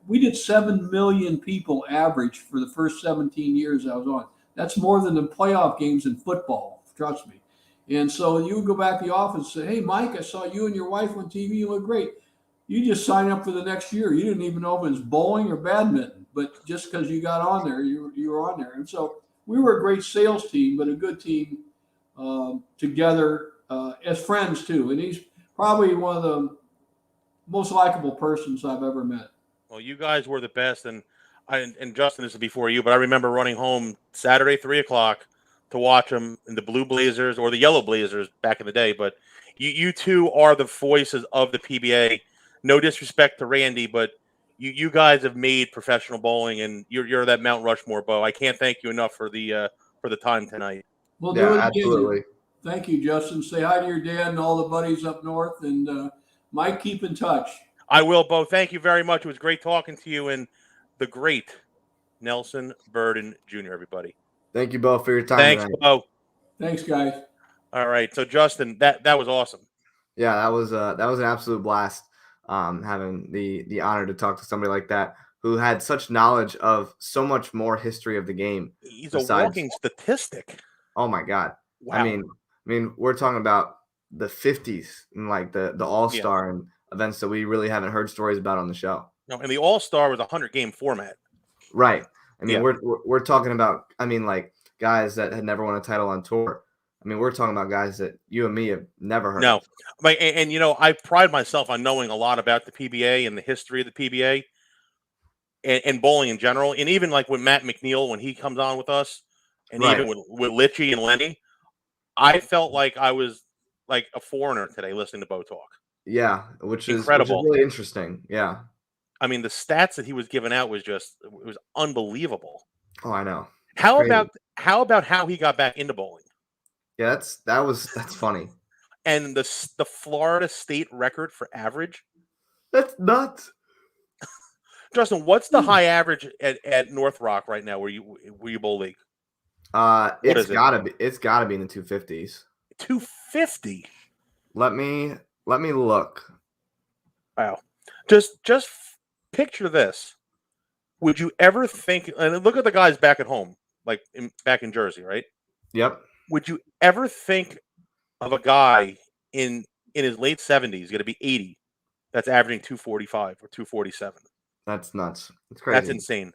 we did 7 million people average for the first 17 years I was on. That's more than the playoff games in football. Trust me. And so you would go back to the office and say, "Hey, Mike, I saw you and your wife on TV. You look great." You just sign up for the next year. You didn't even know if it was bowling or badminton, but just because you got on there, you were on there. And so we were a great sales team, but a good team together as friends too. And he's probably one of the most likable persons I've ever met. Well, you guys were the best, and Justin, this is before you, but I remember running home Saturday 3:00 to watch them in the blue blazers or the yellow blazers back in the day. But you two are the voices of the PBA. No disrespect to Randy, but you guys have made professional bowling, and you're that Mount Rushmore, Bo. I can't thank you enough for the time tonight. We'll do it absolutely. Again. Thank you, Justin. Say hi to your dad and all the buddies up north, and Mike, keep in touch. I will, Bo. Thank you very much. It was great talking to you, and the great Nelson Burton Jr., everybody. Thank you, Bo, for your time. Thanks, tonight. Bo. Thanks, guys. All right. So, Justin, that was awesome. Yeah, that was an absolute blast. Having the honor to talk to somebody like that who had such knowledge of so much more history of the game. He's a walking statistic. Oh my God! Wow. I mean, we're talking about the 50s and like the All-Star and events that we really haven't heard stories about on the show. No, and the All-Star was a 100-game format. Right. I mean, we're talking about, like guys that had never won a title on tour. I mean, we're talking about guys that you and me have never heard of. And I pride myself on knowing a lot about the PBA and the history of the PBA and bowling in general. And even like with Matt McNeil, when he comes on with us, and even with Litchie and Lenny, I felt like I was like a foreigner today listening to Bo talk. Yeah, which is Incredible. really interesting. Yeah. I mean, the stats that he was giving out was it was unbelievable. Oh, I know. It's How crazy. about how he got back into bowling? Yeah, that's funny. And the Florida state record for average. That's nuts. Justin, what's the high average at North Rock right now where you bowl league? It's gotta be in the 250s. 250. Let me look. Wow. Just picture this. Would you ever think, and look at the guys back at home, like back in Jersey, right? Yep. Would you ever think of a guy in his late 70s going to be 80 that's averaging 245 or 247? That's nuts. It's crazy. That's insane.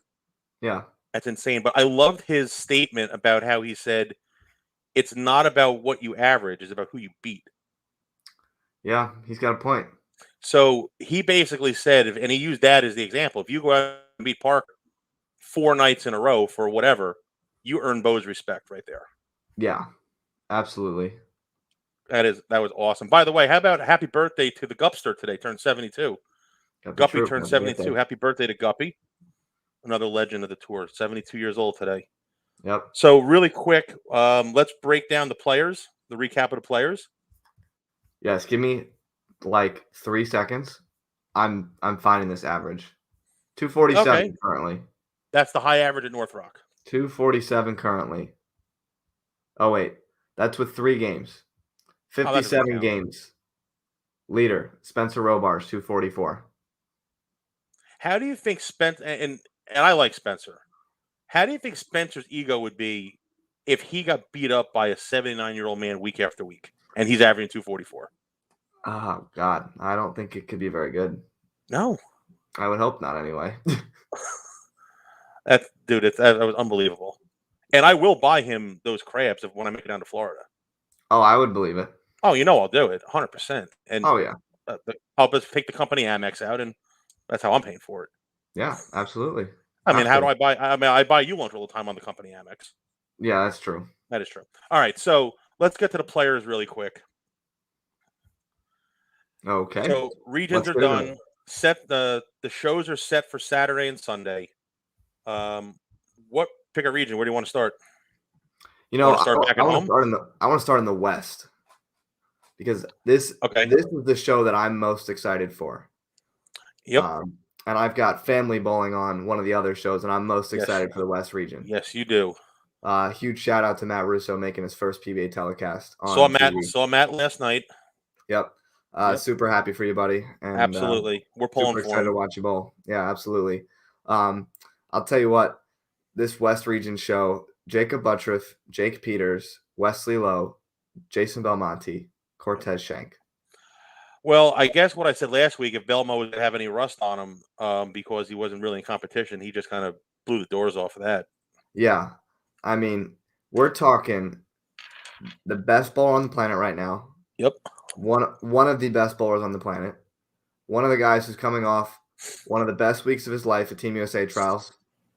Yeah. That's insane. But I loved his statement about how he said it's not about what you average, it's about who you beat. Yeah, he's got a point. So he basically said, and he used that as the example, if you go out and beat Parker 4 nights in a row for whatever, you earn Bo's respect right there. Yeah, absolutely. That was awesome. By the way, how about happy birthday to the Gupster today? Turned 72. Guppy turned 72. Happy birthday to Guppy. Another legend of the tour. 72 years old today. Yep. So really quick, let's break down the players, the recap of the players. Yes, give me like 3 seconds. I'm finding this average. 247 currently. That's the high average at North Rock. 247 currently. Oh wait, that's with 3 games. 57 games. Leader Spencer Robar's 244. How do you think Spencer and I like Spencer? How do you think Spencer's ego would be if he got beat up by a 79-year-old man week after week and he's averaging 244? Oh God, I don't think it could be very good. No, I would hope not. Anyway, that was unbelievable. And I will buy him those crabs when I make it down to Florida. Oh, I would believe it. Oh, I'll do it 100%. And oh yeah, I'll just take the company Amex out, and that's how I'm paying for it. Yeah, absolutely. I mean, how do I buy? I mean, I buy you lunch all the time on the company Amex. Yeah, that's true. That is true. All right, so let's get to the players really quick. Okay. So regions are done. Set the shows are set for Saturday and Sunday. Pick a region? Where do you want to start? I want to start in the West because this is the show that I'm most excited for. Yep. And I've got Family Bowling on one of the other shows, and I'm most excited for the West region. Yes, you do. Huge shout out to Matt Russo making his first PBA telecast. Saw Matt last night. Yep. Super happy for you, buddy. And, absolutely. We're pulling super for excited him. to watch you bowl. Yeah, absolutely. I'll tell you what, this West region show, Jacob Buttriff, Jake Peters, Wesley Lowe, Jason Belmonte, Cortez Shank. Well, I guess what I said last week, if Belmo didn't have any rust on him because he wasn't really in competition, he just kind of blew the doors off of that. Yeah. I mean, we're talking the best bowler on the planet right now. Yep. One of the best bowlers on the planet. One of the guys who's coming off one of the best weeks of his life at Team USA trials.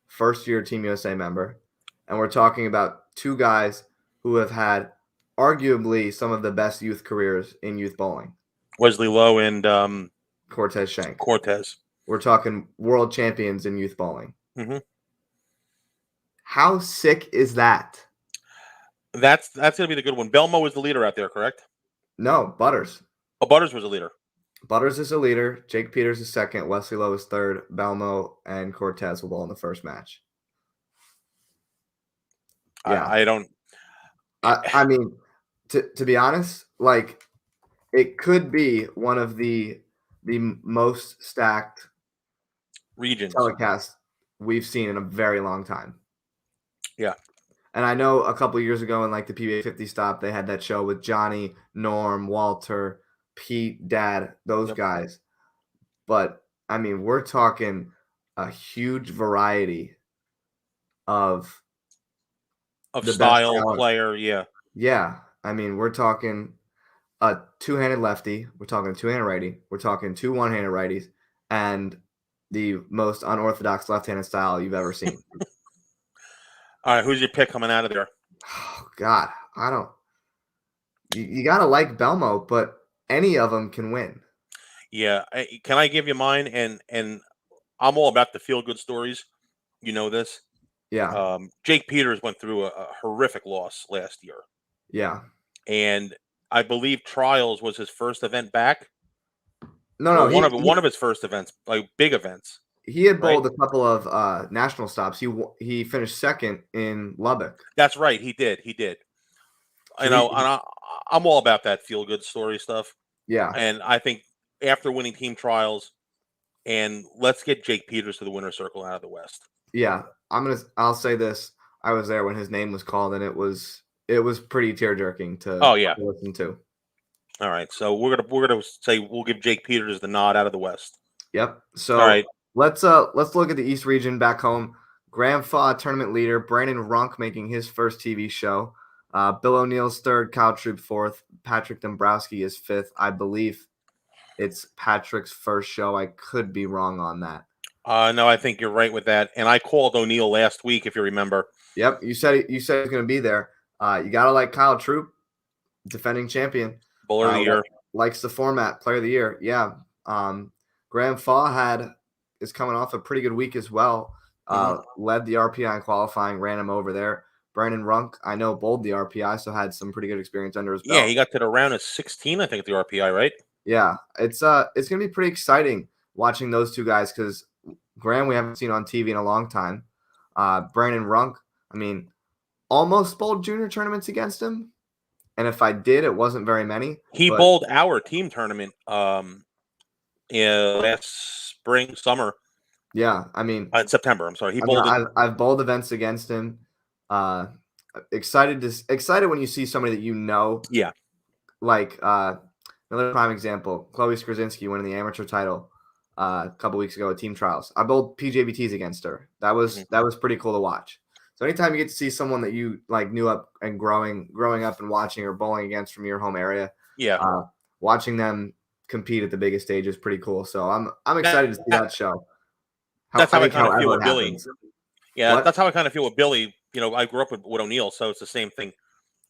First-year Team USA member. And we're talking about 2 guys who have had arguably some of the best youth careers in youth bowling. Wesley Lowe and Cortez Shank. We're talking world champions in youth bowling. Mm-hmm. How sick is that? That's going to be the good one. Belmo was the leader out there, correct? No, Butters. Oh, Butters was a leader. Butters is a leader. Jake Peters is second. Wesley Lowe is third. Belmo and Cortez will bowl in the first match. Yeah, I don't. I mean, to be honest, like it could be one of the most stacked regions telecasts we've seen in a very long time. Yeah. And I know a couple years ago in like the PBA 50 stop, they had that show with Johnny, Norm, Walter, Pete, Dad, those guys. But I mean, we're talking a huge variety of style player. Yeah. Yeah. I mean, we're talking a 2-handed lefty. We're talking a 2-handed righty. We're talking 2 1-handed righties and the most unorthodox left-handed style you've ever seen. All right, who's your pick coming out of there? Oh God, I don't. You got to like Belmo, but any of them can win. Yeah, can I give you mine? And I'm all about the feel good stories. You know this. Yeah. Jake Peters went through a horrific loss last year, Yeah. and I believe Trials was his first event back, No, or no, one of his first events, like big events. he had Right? bowled a couple of national stops. He finished second in Lubbock. That's right. He did. He did. So And I'm all about that feel good story stuff. yeah. And I think after winning team trials, and let's get Jake Peters to the winner's circle out of the West. Yeah. I'll say this. I was there when his name was called, and it was pretty tear jerking to listen to. All right. So we're gonna say we'll give Jake Peters the nod out of the West. Yep. So all right. Let's look at the East region back home. Grandpa tournament leader Brandon Runk making his first TV show. Bill O'Neill's third, Kyle Troop fourth, Patrick Dombrowski is fifth. I believe it's Patrick's first show. I could be wrong on that. No, I think you're right with that. And I called O'Neill last week, if you remember. Yep, you said he was going to be there. You gotta like Kyle Troop, defending champion, Bowler of the year, likes the format, player of the year. Yeah, Grandpa is coming off a pretty good week as well. Led the RPI in qualifying, ran him over there. Brandon Runk, I know, bowled the RPI, so had some pretty good experience under his belt. Yeah, he got to the round of 16, I think, at the RPI, right? Yeah, it's gonna be pretty exciting watching those two guys because Graham we haven't seen on TV in a long time. Brandon Runk, I mean, almost bowled junior tournaments against him, and if I did, it wasn't very many. He bowled our team tournament last summer. Yeah, I mean, in September. I'm sorry, he bowled. I've bowled events against him. Excited when you see somebody that you know. Yeah, like another prime example, Chloe Skrzyński winning the amateur title a couple weeks ago at team trials. I bowled PJBTs against her. That was pretty cool to watch. So anytime you get to see someone that you like knew up and growing up and watching or bowling against from your home area, watching them compete at the biggest stage is pretty cool. So I'm excited to see that show. That's how I kind of feel with Billy. Happens. Yeah, that's how I kind of feel with Billy. You know, I grew up with O'Neill, so it's the same thing.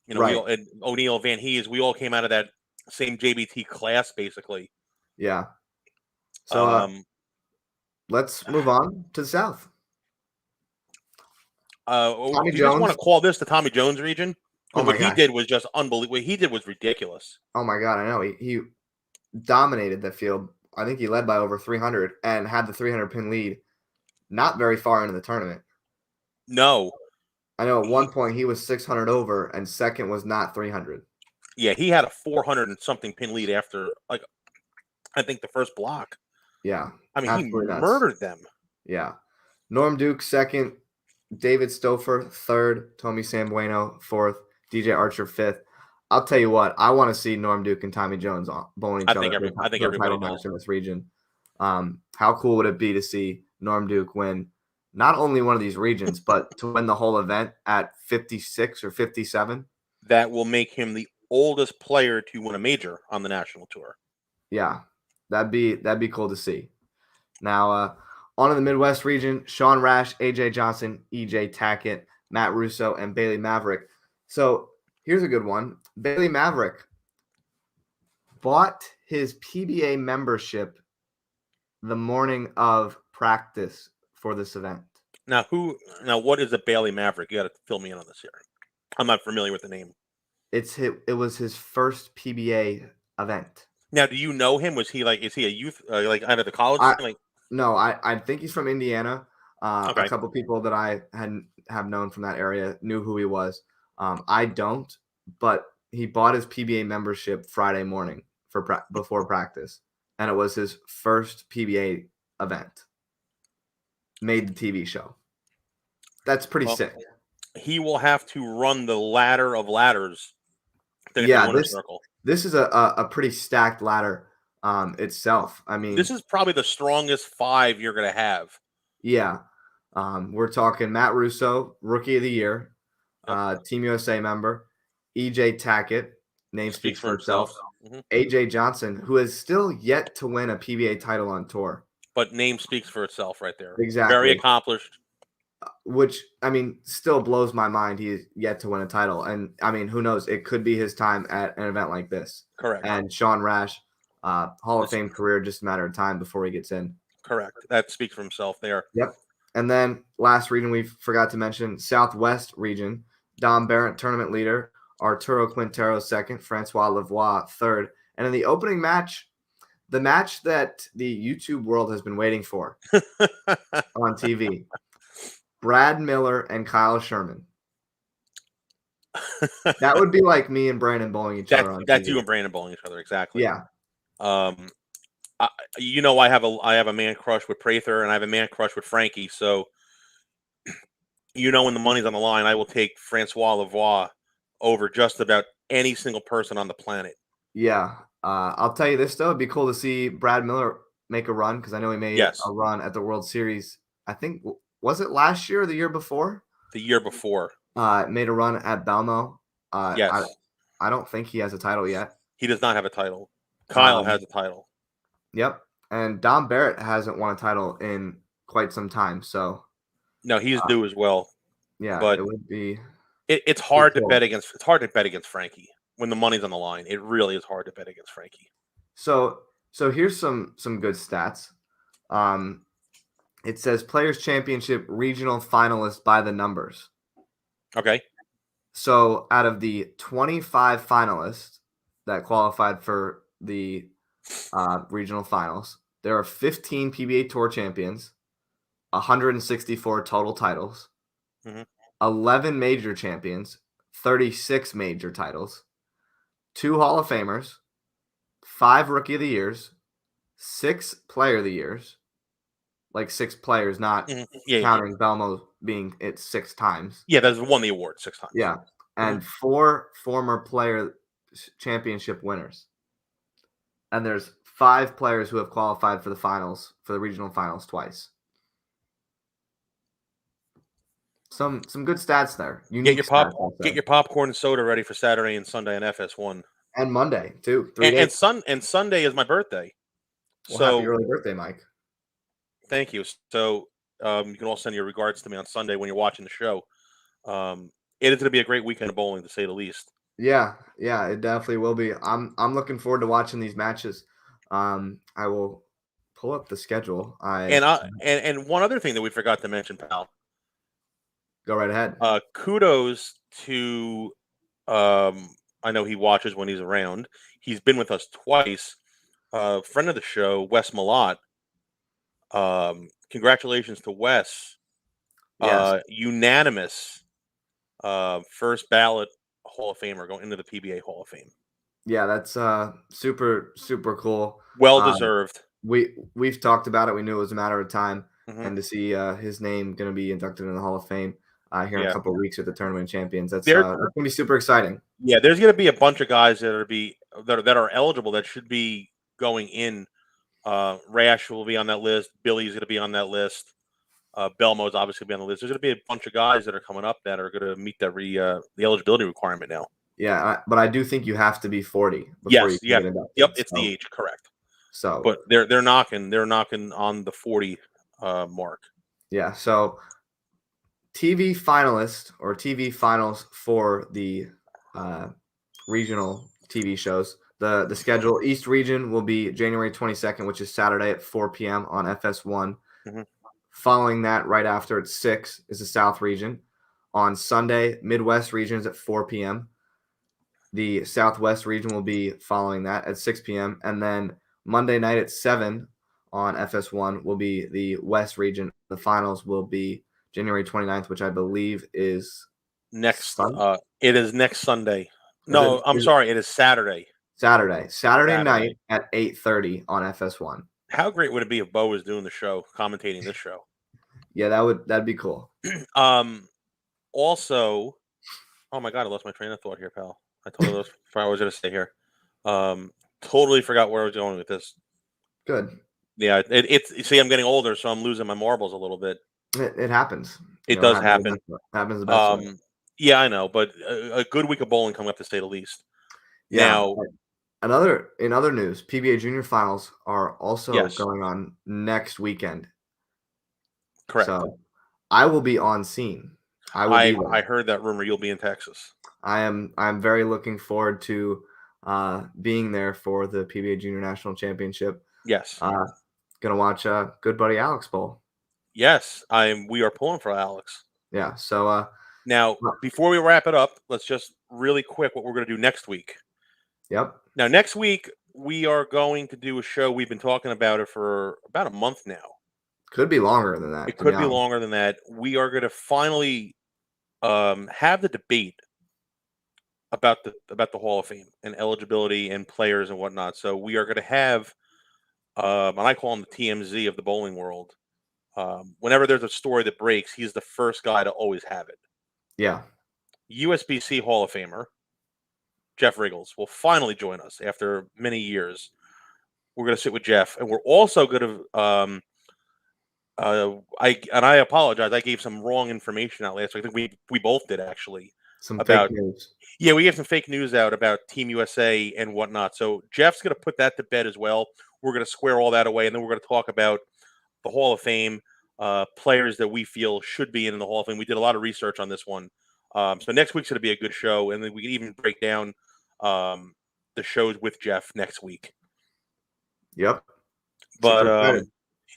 You know, and O'Neill, Van Hees, we all came out of that same JBT class, basically. Yeah. So let's move on to the South. You just want to call this the Tommy Jones region? What he did was just unbelievable. What he did was ridiculous. Oh my God, I know. He dominated the field. I think he led by over 300 and had the 300 pin lead not very far into the tournament. No. I know at one point he was 600 over and second was not 300. Yeah, he had a 400 and something pin lead after, like, I think the first block. Yeah. I mean, he murdered them. Yeah. Norm Duke, second. David Stouffer, third. Tommy Sambueno, fourth. DJ Archer, fifth. I'll tell you what, I want to see Norm Duke and Tommy Jones bowling each other. I think everybody knows in this region. How cool would it be to see Norm Duke win not only one of these regions, but to win the whole event at 56 or 57? That will make him the oldest player to win a major on the national tour. Yeah, that'd be cool to see. Now, on to the Midwest region, Sean Rash, AJ Johnson, EJ Tackett, Matt Russo, and Bailey Maverick. So here's a good one. Bailey Maverick bought his PBA membership the morning of practice for this event. Now, what is a Bailey Maverick? You got to fill me in on this here. I'm not familiar with the name. It was his first PBA event. Now, do you know him? Is he a youth, like out of the college? No, I think he's from Indiana. A couple people that I have known from that area knew who he was. I don't, but he bought his PBA membership Friday morning before practice, and it was his first PBA event. Made the TV show. That's pretty sick. He will have to run the ladder of ladders. This is a pretty stacked ladder itself. I mean, this is probably the strongest 5 you're going to have. Yeah. We're talking Matt Russo, Rookie of the Year, Team USA member, EJ Tackett, name speaks for himself. AJ Johnson, who has still yet to win a PBA title on tour. But name speaks for itself right there. Exactly. Very accomplished. which I mean still blows my mind. He's yet to win a title, and I mean who knows? It could be his time at an event like this. Correct. And Sean Rash, Hall of Fame career, just a matter of time before he gets in. Correct. That speaks for himself there. Yep. And then last region we forgot to mention, Southwest region. Dom Barrett, tournament leader. Arturo Quintero second. Francois Lavoie third. And in the opening match, the match that the YouTube world has been waiting for on TV, Brad Miller and Kyle Sherman. That would be like me and Brandon bowling each other on TV. That's you and Brandon bowling each other, exactly. Yeah. I have a man crush with Prather, and I have a man crush with Frankie. So, when the money's on the line, I will take Francois Lavoie over just about any single person on the planet. Yeah. I'll tell you this, though. It'd be cool to see Brad Miller make a run, because I know he made a run at the World Series. I think, was it last year or the year before? The year before. Made a run at Belmo. Yes. I don't think he has a title yet. He does not have a title. Kyle has a title. Yep. And Dom Barrett hasn't won a title in quite some time. So no, he's due as well. Yeah, but it would be. It's hard to bet against. It's hard to bet against Frankie when the money's on the line. It really is hard to bet against Frankie. So here's some good stats. It says Players Championship regional finalists by the numbers. Okay. So out of the 25 finalists that qualified for the regional finals, there are 15 PBA Tour champions, 164 total titles, 11 major champions, 36 major titles, 2 Hall of Famers, 5 Rookie of the Years, 6 Player of the Years, like 6 players, not counting Belmo being it 6 times. Yeah, that's won the award 6 times. Yeah, and 4 former player championship winners. And there's 5 players who have qualified for the finals, for the regional finals twice. Some good stats there. Get your popcorn and soda ready for Saturday and Sunday on FS1. And Monday too. 3 days. And Sunday is my birthday. Well, so happy early birthday, Mike. Thank you. So you can all send your regards to me on Sunday when you're watching the show. It is going to be a great weekend of bowling, to say the least. Yeah, it definitely will be. I'm looking forward to watching these matches. I will pull up the schedule. And one other thing that we forgot to mention, pal. Go right ahead. Kudos to I know he watches when he's around. He's been with us twice. Friend of the show, Wes Malott. Congratulations to Wes. Yes. Unanimous first ballot Hall of Famer going into the PBA Hall of Fame. Yeah, that's super, super cool. Well deserved. We've talked about it. We knew it was a matter of time. And to see his name going to be inducted in the Hall of Fame here in a couple of weeks with the Tournament Champions, that's going to be super exciting. Yeah, there's going to be a bunch of guys that are eligible that should be going in. Rash will be on that list. Billy's going to be on that list. Belmo's obviously going to be on the list. There's going to be a bunch of guys that are coming up that are going to meet that the eligibility requirement now. Yeah, but I do think you have to be 40 before you can get inducted. Yep, it's the age, correct. So, but they're knocking on the 40 mark. Yeah, so TV finalist or TV finals for the regional TV shows. The schedule, East Region will be January 22nd, which is Saturday at 4 p.m. on FS1. Following that, right after at 6 is the South Region. On Sunday, Midwest Region is at 4 p.m. The Southwest Region will be following that at 6 p.m. And then Monday night at 7 on FS1 will be the West Region. The finals will be January 29th, which I believe is next. It is next Sunday. No, I'm sorry. It is Saturday. Saturday night at 8:30 on FS1. How great would it be if Bo was doing the show, commentating this show? Yeah, that'd be cool. Also, oh my God, I lost my train of thought here, pal. I totally lost what I was going to say here. Totally forgot where I was going with this. Good. Yeah, it's see, I'm getting older, so I'm losing my marbles a little bit. It happens. It does happen. Happens the best way. Yeah, I know, but a good week of bowling coming up, to say the least. Yeah. Now, in other news, PBA Junior Finals are also going on next weekend. Correct. So I will be on scene. I will be there. I heard that rumor. You'll be in Texas. I'm very looking forward to being there for the PBA Junior National Championship. Yes. Gonna watch good buddy Alex bowl. Yes, we are pulling for Alex. Yeah. So now, before we wrap it up, let's just really quick what we're going to do next week. Yep. Now, next week we are going to do a show. We've been talking about it for about a month now. Could be longer than that. It could be longer than that. We are going to finally have the debate about the Hall of Fame and eligibility and players and whatnot. So we are going to have, and I call him the TMZ of the bowling world. Whenever there's a story that breaks, he's the first guy to always have it. Yeah. USBC Hall of Famer Jeff Riggles will finally join us after many years. We're going to sit with Jeff, and we're also going to. I apologize. I gave some wrong information out last week. I think we both did actually. Some fake news. Yeah, we gave some fake news out about Team USA and whatnot. So Jeff's going to put that to bed as well. We're going to square all that away, and then we're going to talk about the Hall of Fame, players that we feel should be in the Hall of Fame. We did a lot of research on this one. So next week's going to be a good show, and then we can even break down the shows with Jeff next week. Yep. But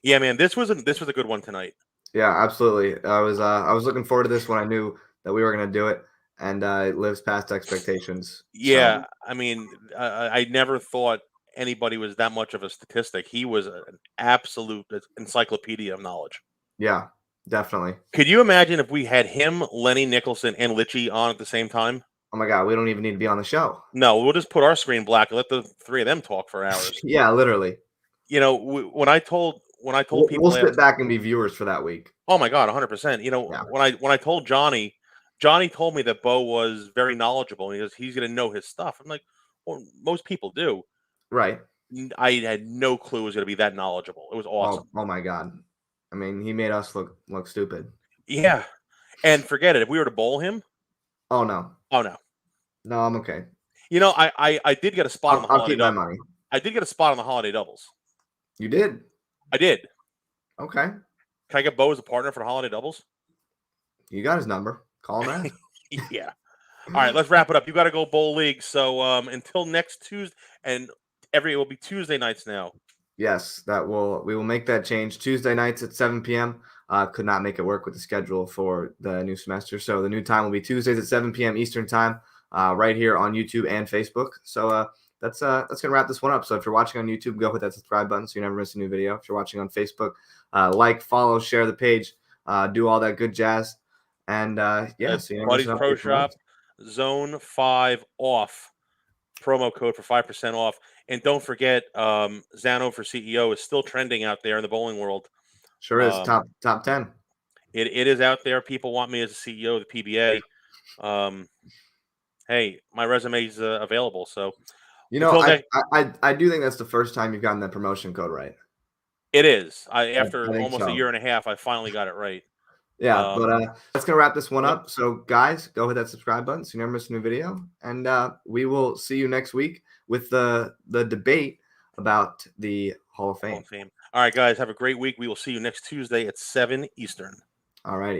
yeah, man, this was a good one tonight. Yeah, absolutely. I was looking forward to this when I knew that we were going to do it, and it lives past expectations. Yeah, so. I mean, I never thought anybody was that much of a statistic. He was an absolute encyclopedia of knowledge. Yeah, definitely. Could you imagine if we had him, Lenny Nicholson, and Litchie on at the same time? Oh my God, we don't even need to be on the show. No, we'll just put our screen black and let the three of them talk for hours. Yeah, literally. You know, when I told people, we'll sit back and be viewers for that week. Oh my God, 100%. You know, yeah. when I told Johnny told me that Bo was very knowledgeable. And he's going to know his stuff. I'm like, well, most people do. Right. I had no clue it was going to be that knowledgeable. It was awesome. Oh my God. I mean, he made us look stupid. Yeah. And forget it. If we were to bowl him. Oh, no. Oh, no. No, I'm okay. You know, I did get a spot on the holiday. I'll keep my money. I did get a spot on the holiday doubles. You did? I did. Okay. Can I get Bo as a partner for the holiday doubles? You got his number. Call him out. Yeah. All right, let's wrap it up. You got to go bowl league. So until next Tuesday, and it will be Tuesday nights now. Yes, we will make that change. Tuesday nights at 7 p.m. Could not make it work with the schedule for the new semester. So the new time will be Tuesdays at 7 p.m. Eastern time, right here on YouTube and Facebook. So that's gonna wrap this one up. So if you're watching on YouTube, go hit that subscribe button so you never miss a new video. If you're watching on Facebook, like, follow, share the page, do all that good jazz. And yeah, so you Buddy's Pro Shop, Zone 5 off, promo code for 5% off. And don't forget, Zano for CEO is still trending out there in the bowling world. Sure is. Top 10. It is out there. People want me as a CEO of the PBA. Hey, my resume is available. So, you know, I do think that's the first time you've gotten that promotion code right. It is. After almost a year and a half, I finally got it right. Yeah, but that's going to wrap this one up. So, guys, go hit that subscribe button so you never miss a new video. And we will see you next week with the debate about the Hall of Fame. All right, guys, have a great week. We will see you next Tuesday at 7 Eastern. All righty.